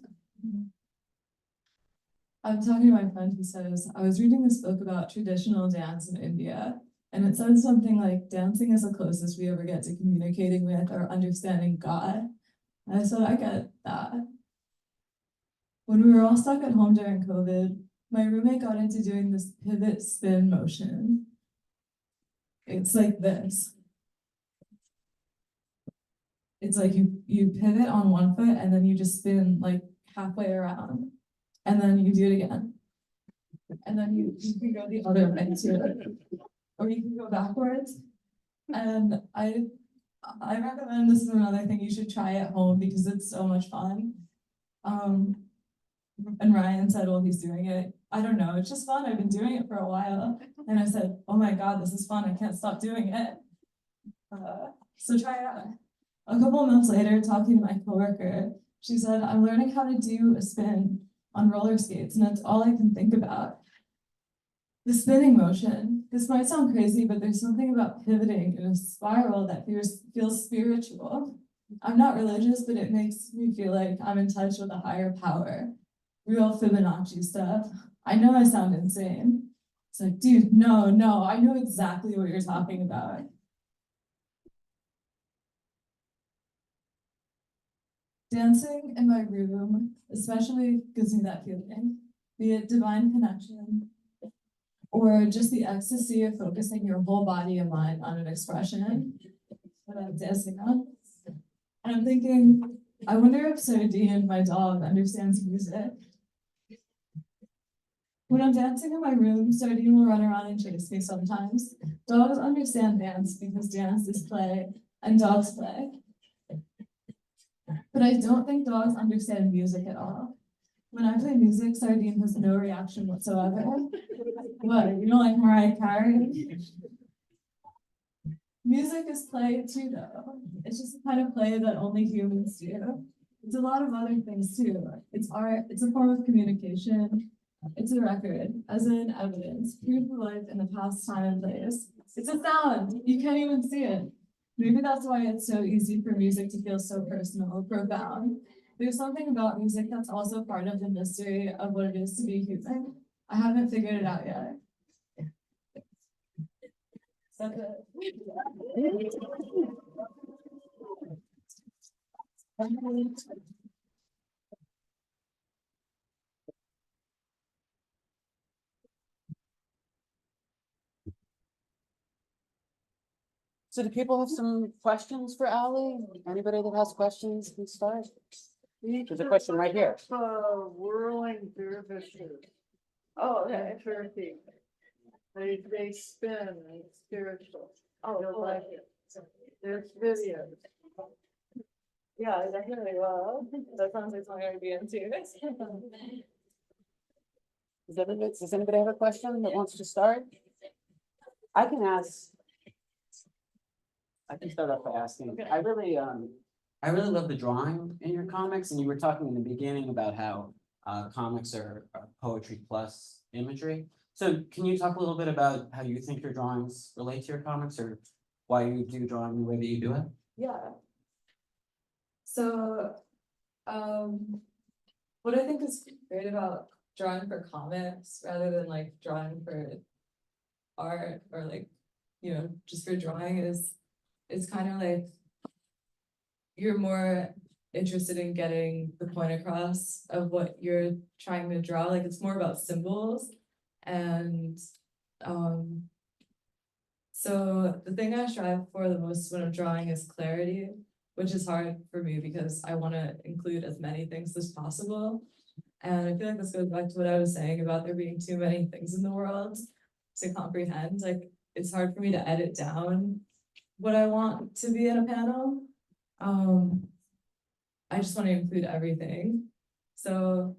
I'm talking to my friend who says, I was reading this book about traditional dance in India, and it said something like, dancing is the closest we ever get to communicating with or understanding God. And I said, I get that. When we were all stuck at home during COVID, my roommate got into doing this pivot spin motion. It's like this. It's like you pivot on one foot and then you just spin like halfway around. And then you do it again. And then you can go the other way too. or you can go backwards. And I recommend, this is another thing you should try at home because it's so much fun. And Ryan said, well, he's doing it. I don't know, it's just fun. I've been doing it for a while. And I said, oh my God, this is fun. I can't stop doing it. So try it out. A couple of months later, talking to my coworker, she said, I'm learning how to do a spin on roller skates, and that's all I can think about. The spinning motion. This might sound crazy, but there's something about pivoting in a spiral that feels spiritual. I'm not religious, but it makes me feel like I'm in touch with a higher power. Real Fibonacci stuff. I know I sound insane. It's like, dude, no, I know exactly what you're talking about. Dancing in my room, especially gives me that feeling, be it divine connection, or just the ecstasy of focusing your whole body and mind on an expression that I'm dancing on. And I'm thinking, I wonder if Sardine, my dog, understands music. When I'm dancing in my room, Sardine will run around and chase me sometimes. Dogs understand dance because dance is play and dogs play. But I don't think dogs understand music at all. When I play music, Sardine has no reaction whatsoever. What, you don't like Mariah Carey? Music is play too, though. It's just the kind of play that only humans do. It's a lot of other things too. It's art, it's a form of communication. It's a record, as in evidence, proof of life in the past, time, and place. It's a sound, you can't even see it. Maybe that's why it's so easy for music to feel so personal, profound. There's something about music that's also part of the mystery of what it is to be human. I haven't figured it out yet. That's it. So do people have some questions for Allie? Anybody that has questions can start? There's a question right here. Whirling dervishes. Oh, okay. Turkey. They spin, it's spiritual. Oh, you'll like it. There's videos. Yeah, I definitely will. That sounds like something I'd be into. Does anybody have a question that wants to start? I can ask. I can start off by asking. I really love the drawing in your comics, and you were talking in the beginning about how comics are poetry plus imagery. So can you talk a little bit about how you think your drawings relate to your comics, or why you do drawing the way that you do it? Yeah. So, what I think is great about drawing for comics rather than like drawing for art or like, just for drawing is it's kind of like you're more interested in getting the point across of what you're trying to draw. Like it's more about symbols. And so the thing I strive for the most when I'm drawing is clarity, which is hard for me because I want to include as many things as possible. And I feel like this goes back to what I was saying about there being too many things in the world to comprehend. Like it's hard for me to edit down what I want to be in a panel. I just want to include everything. So,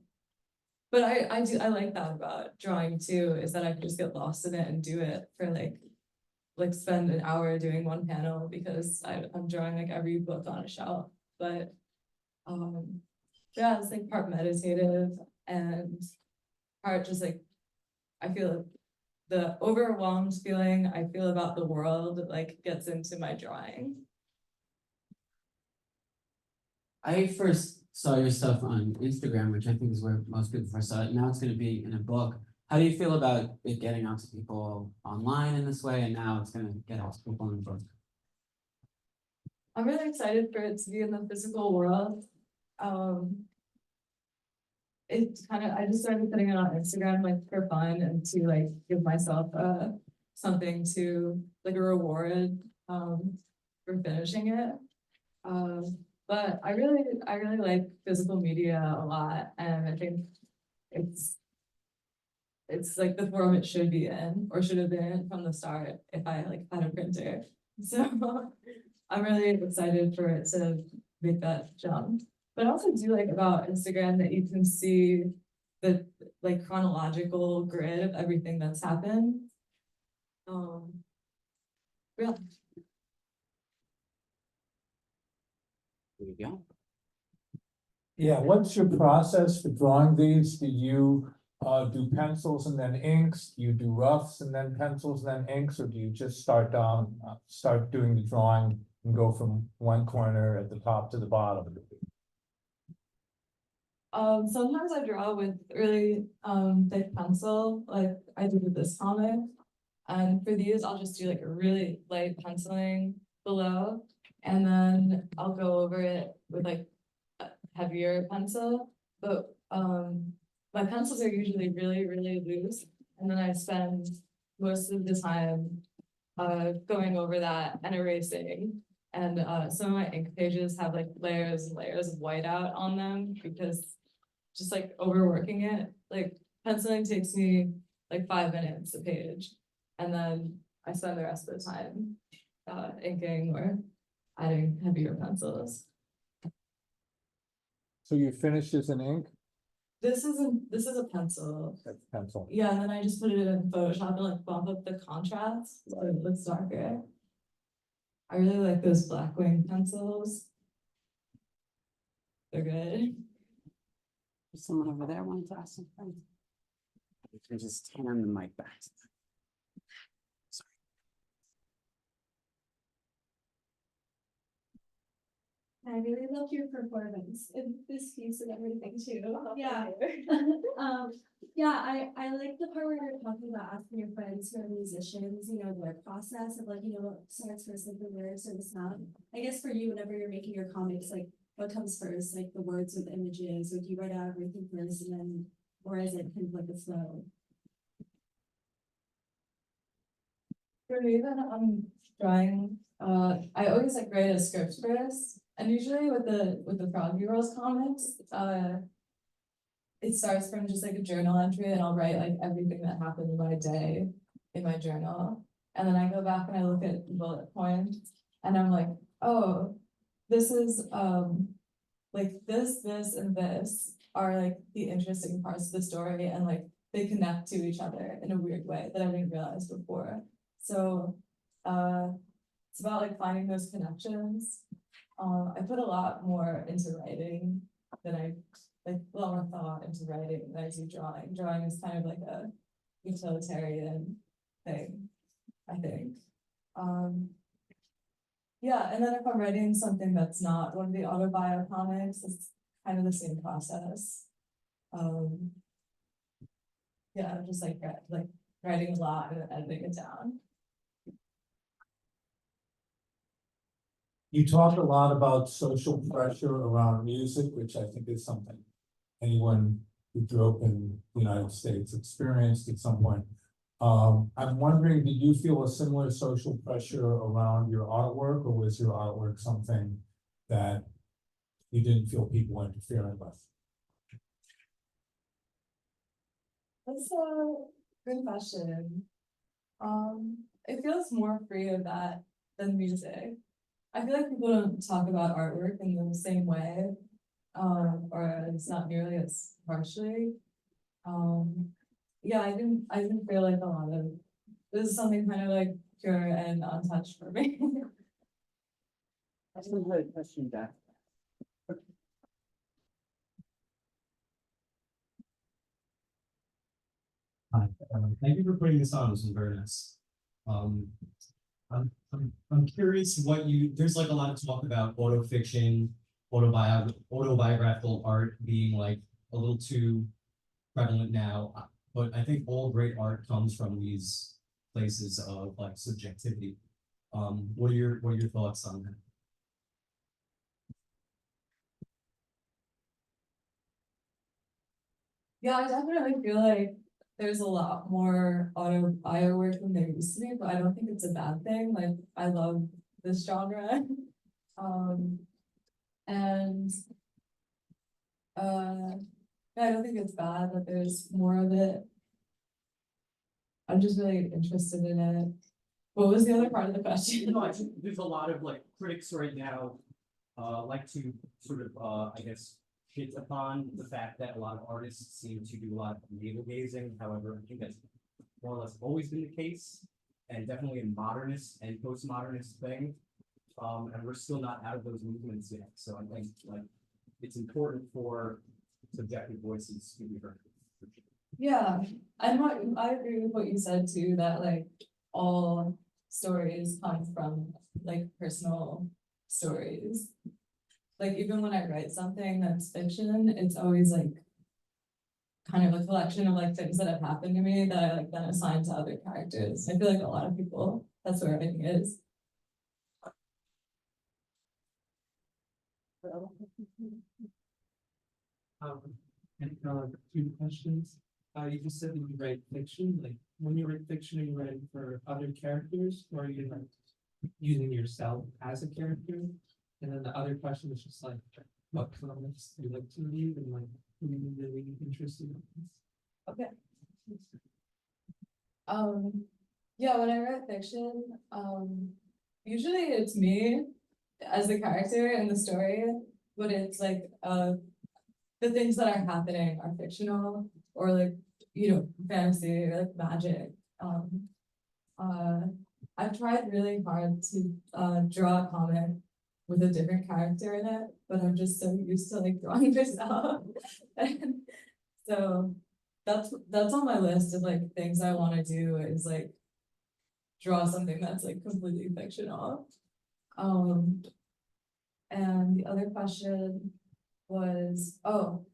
but I like that about drawing too, is that I can just get lost in it and do it for like spend an hour doing one panel because I'm drawing like every book on a shelf. But yeah, it's like part meditative and part just like I feel the overwhelmed feeling I feel about the world like gets into my drawing. I first saw your stuff on Instagram, which I think is where most people first saw it. Now it's going to be in a book. How do you feel about it getting out to people online in this way, and now it's going to get out to people in the book? I'm really excited for it to be in the physical world. I just started putting it on Instagram like for fun and to like give myself something to like a reward for finishing it. But I really like physical media a lot, and I think it's it's like the form it should be in, or should have been from the start if I like had a printer. So I'm really excited for it to make that jump. But I also do like about Instagram that you can see the like chronological grid of everything that's happened. Yeah. There you go. Yeah, what's your process for drawing these? Do you do pencils and then inks? Do you do roughs and then pencils and then inks? Or do you just start doing the drawing and go from one corner at the top to the bottom? Sometimes I draw with really thick pencil, like I did with this comic. And for these, I'll just do like a really light penciling below, and then I'll go over it with like a heavier pencil. But my pencils are usually really loose, and then I spend most of the time going over that and erasing. And some of my ink pages have like layers and layers of whiteout on them because just like overworking it. Like penciling takes me like 5 minutes a page, and then I spend the rest of the time inking or adding heavier pencils. So you finish this in ink? This is a pencil. That's pencil. Yeah, and then I just put it in Photoshop and like bump up the contrast so it looks darker. I really like those Blackwing pencils. They're good. There's someone over there wanting to ask something. You can just turn the mic back. I really loved your performance in this piece and everything too. Yeah. I like the part where you're talking about asking your friends who are musicians, you know, their process of like, you know, what starts first, like the lyrics or the sound. I guess for you, whenever you're making your comics, like what comes first, like the words or the images, or do you write out everything first and then, or is it kind of like a flow? For me, when I'm drawing, I always like write a script first, and usually with the froggie.world comics, it starts from just like a journal entry, and I'll write like everything that happened in my day in my journal, and then I go back and I look at the bullet points, and I'm like, oh, this is like this, and this are like the interesting parts of the story, and like they connect to each other in a weird way that I didn't realize before. So it's about like finding those connections. I put a lot more into writing than I like a lot more thought into writing than I do drawing. Drawing is kind of like a utilitarian thing, I think. Yeah, and then if I'm writing something that's not one of the autobio comics, it's kind of the same process. Yeah, just like writing a lot and then editing it down. You talk a lot about social pressure around music, which I think is something anyone who grew up in the United States experienced at some point. I'm wondering, did you feel a similar social pressure around your artwork, or was your artwork something that you didn't feel people interfering with? That's a good question. It feels more free of that than music. I feel like people don't talk about artwork in the same way, or it's not nearly as harshly. Yeah, I didn't feel like a lot of this is something kind of like pure and untouched for me. I just had a question back. Hi, thank you for putting this on. This is very nice. I'm curious what there's like a lot of talk about autofiction, autobiographical art being like a little too prevalent now, but I think all great art comes from these places of like subjectivity. What are your thoughts on that? Yeah, I definitely feel like there's a lot more autobio work than there used to be, but I don't think it's a bad thing. Like I love this genre. And yeah, I don't think it's bad that there's more of it. I'm just really interested in it. What was the other part of the question? No, I think there's a lot of like critics right now, like to sort of, I guess, hit upon the fact that a lot of artists seem to do a lot of navel gazing. However, I think that's more or less always been the case, and definitely a modernist and postmodernist thing. And we're still not out of those movements yet. So I think like it's important for subjective voices to be heard. Yeah, I agree with what you said too, that like all stories come from like personal stories. Like even when I write something that's fiction, it's always like kind of a collection of like things that have happened to me that I like then assign to other characters. I feel like a lot of people, that's where writing is. And two questions. You just said that you write fiction, like when you write fiction, are you writing for other characters or are you like using yourself as a character? And then the other question is just like, what comics do you like to read and like who are you really interested in? Okay. Yeah, when I write fiction, usually it's me as the character in the story, but it's like the things that are happening are fictional or like, you know, fantasy or like magic. I've tried really hard to draw a comic with a different character in it, but I'm just so used to like drawing myself. And so that's on my list of like things I want to do is like draw something that's like completely fictional. And the other question was, oh,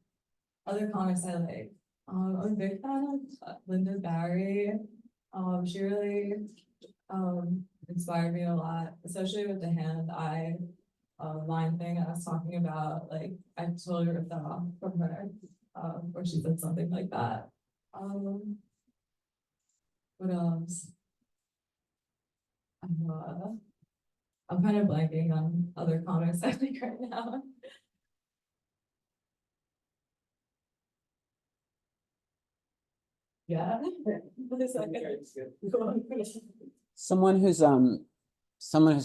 other comics I like. I'm a big fan of Linda Barry. She really inspired me a lot, especially with the hand-eye line thing I was talking about. Like I totally ripped that off from her, where she said something like that. What else? I'm kind of blanking on other comics I think right now. Yeah. Someone who's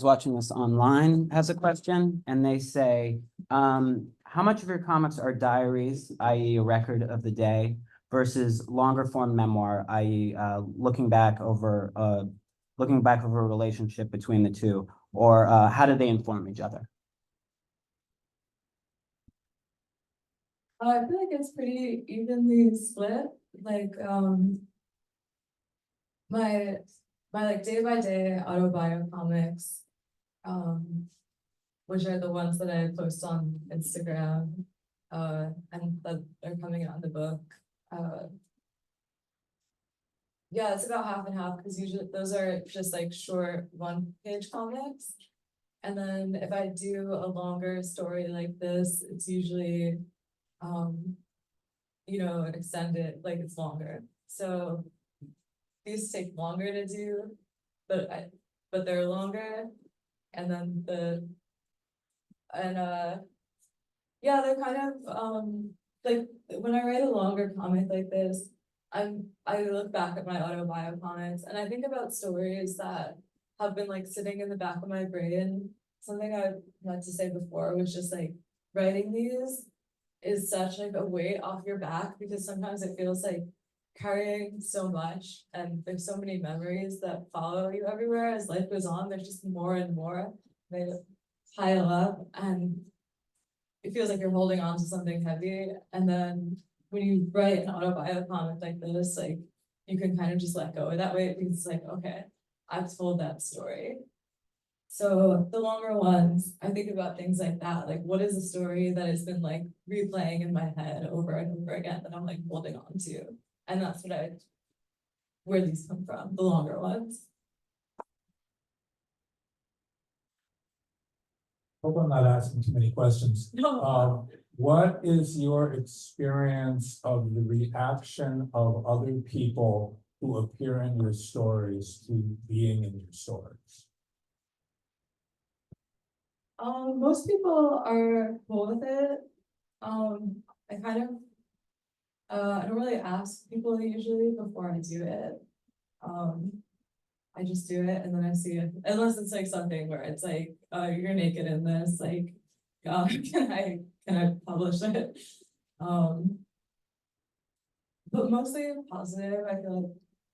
watching this online has a question and they say, how much of your comics are diaries, i.e. a record of the day, versus longer form memoir, i.e. looking back over a relationship between the two, or how do they inform each other? I feel like it's pretty evenly split. Like my like day by day autobiographical comics, which are the ones that I post on Instagram, and that are coming out in the book. Yeah, it's about half and half because usually those are just like short 1-page comics. And then if I do a longer story like this, it's usually you know, extended, like it's longer. So these take longer to do, but they're longer. And then yeah, they're kind of like when I write a longer comic like this, I look back at my autobiographical comics and I think about stories that have been like sitting in the back of my brain. Something I meant to say before was just like writing these is such like a weight off your back because sometimes it feels like carrying so much and there's so many memories that follow you everywhere as life goes on. There's just more and more. They pile up and it feels like you're holding on to something heavy. And then when you write an autobiographical comic like this, like you can kind of just let go of that weight because it's like, okay, I've told that story. So the longer ones, I think about things like that. Like, what is a story that has been like replaying in my head over and over again that I'm like holding on to? And that's where these come from, the longer ones. Hope I'm not asking too many questions. No. What is your experience of the reaction of other people who appear in your stories to being in your stories? Most people are cool with it. I kind of I don't really ask people usually before I do it. I just do it and then I see it, unless it's like something where it's like, you're naked in this, like, can I publish it? But mostly positive, I feel like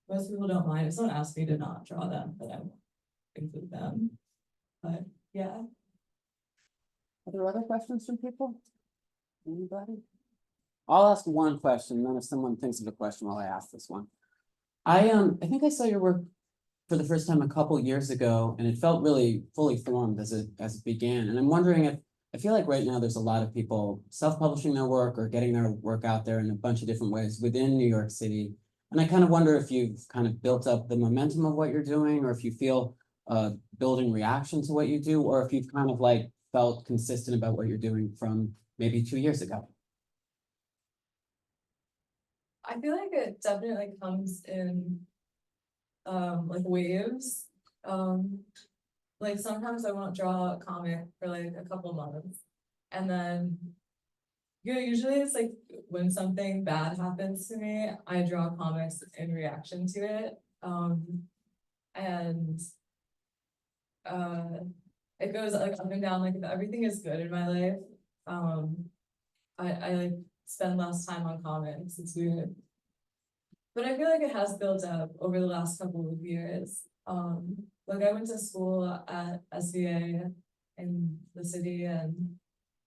most people don't mind, if someone asks me to not draw them, then I won't include them. But, yeah. Are there other questions from people? Anybody? I'll ask one question, then if someone thinks of a question while I ask this one. I think I saw your work for the first time a couple years ago, and it felt really fully formed as it began. And I'm wondering if, I feel like right now there's a lot of people self-publishing their work or getting their work out there in a bunch of different ways within New York City. And I kind of wonder if you've kind of built up the momentum of what you're doing, or if you feel building reaction to what you do, or if you've kind of like felt consistent about what you're doing from maybe 2 years ago. I feel like it definitely comes in like waves. Like sometimes I won't draw a comic for like a couple months, and then usually it's like when something bad happens to me, I draw comics in reaction to it. And it goes like up and down. Like if everything is good in my life, I like spend less time on comics. It's weird. But I feel like it has built up over the last couple of years. Like I went to school at SVA in the city, and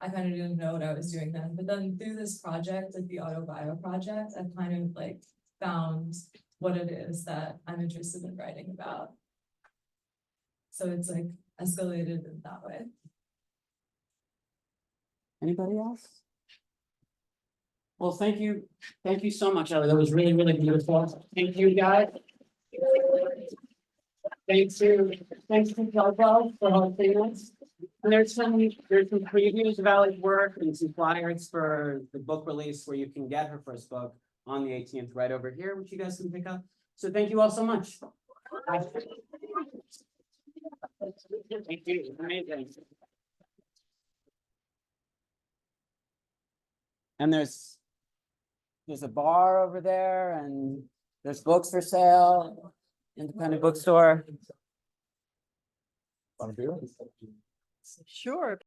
I kind of didn't know what I was doing then. But then through this project, like the Autobiographical project, I've kind of like found what it is that I'm interested in writing about. So it's like escalated in that way. Anybody else? Well, thank you so much, Ellie. That was really, really beautiful. Thank you, guys. Thanks to Topos for hosting us. And there's some previews of Allie's work and some flyers for the book release where you can get her first book on the 18th right over here, which you guys can pick up. So thank you all so much. Thank you. Amazing. And there's a bar over there, and there's books for sale, independent bookstore. Sure.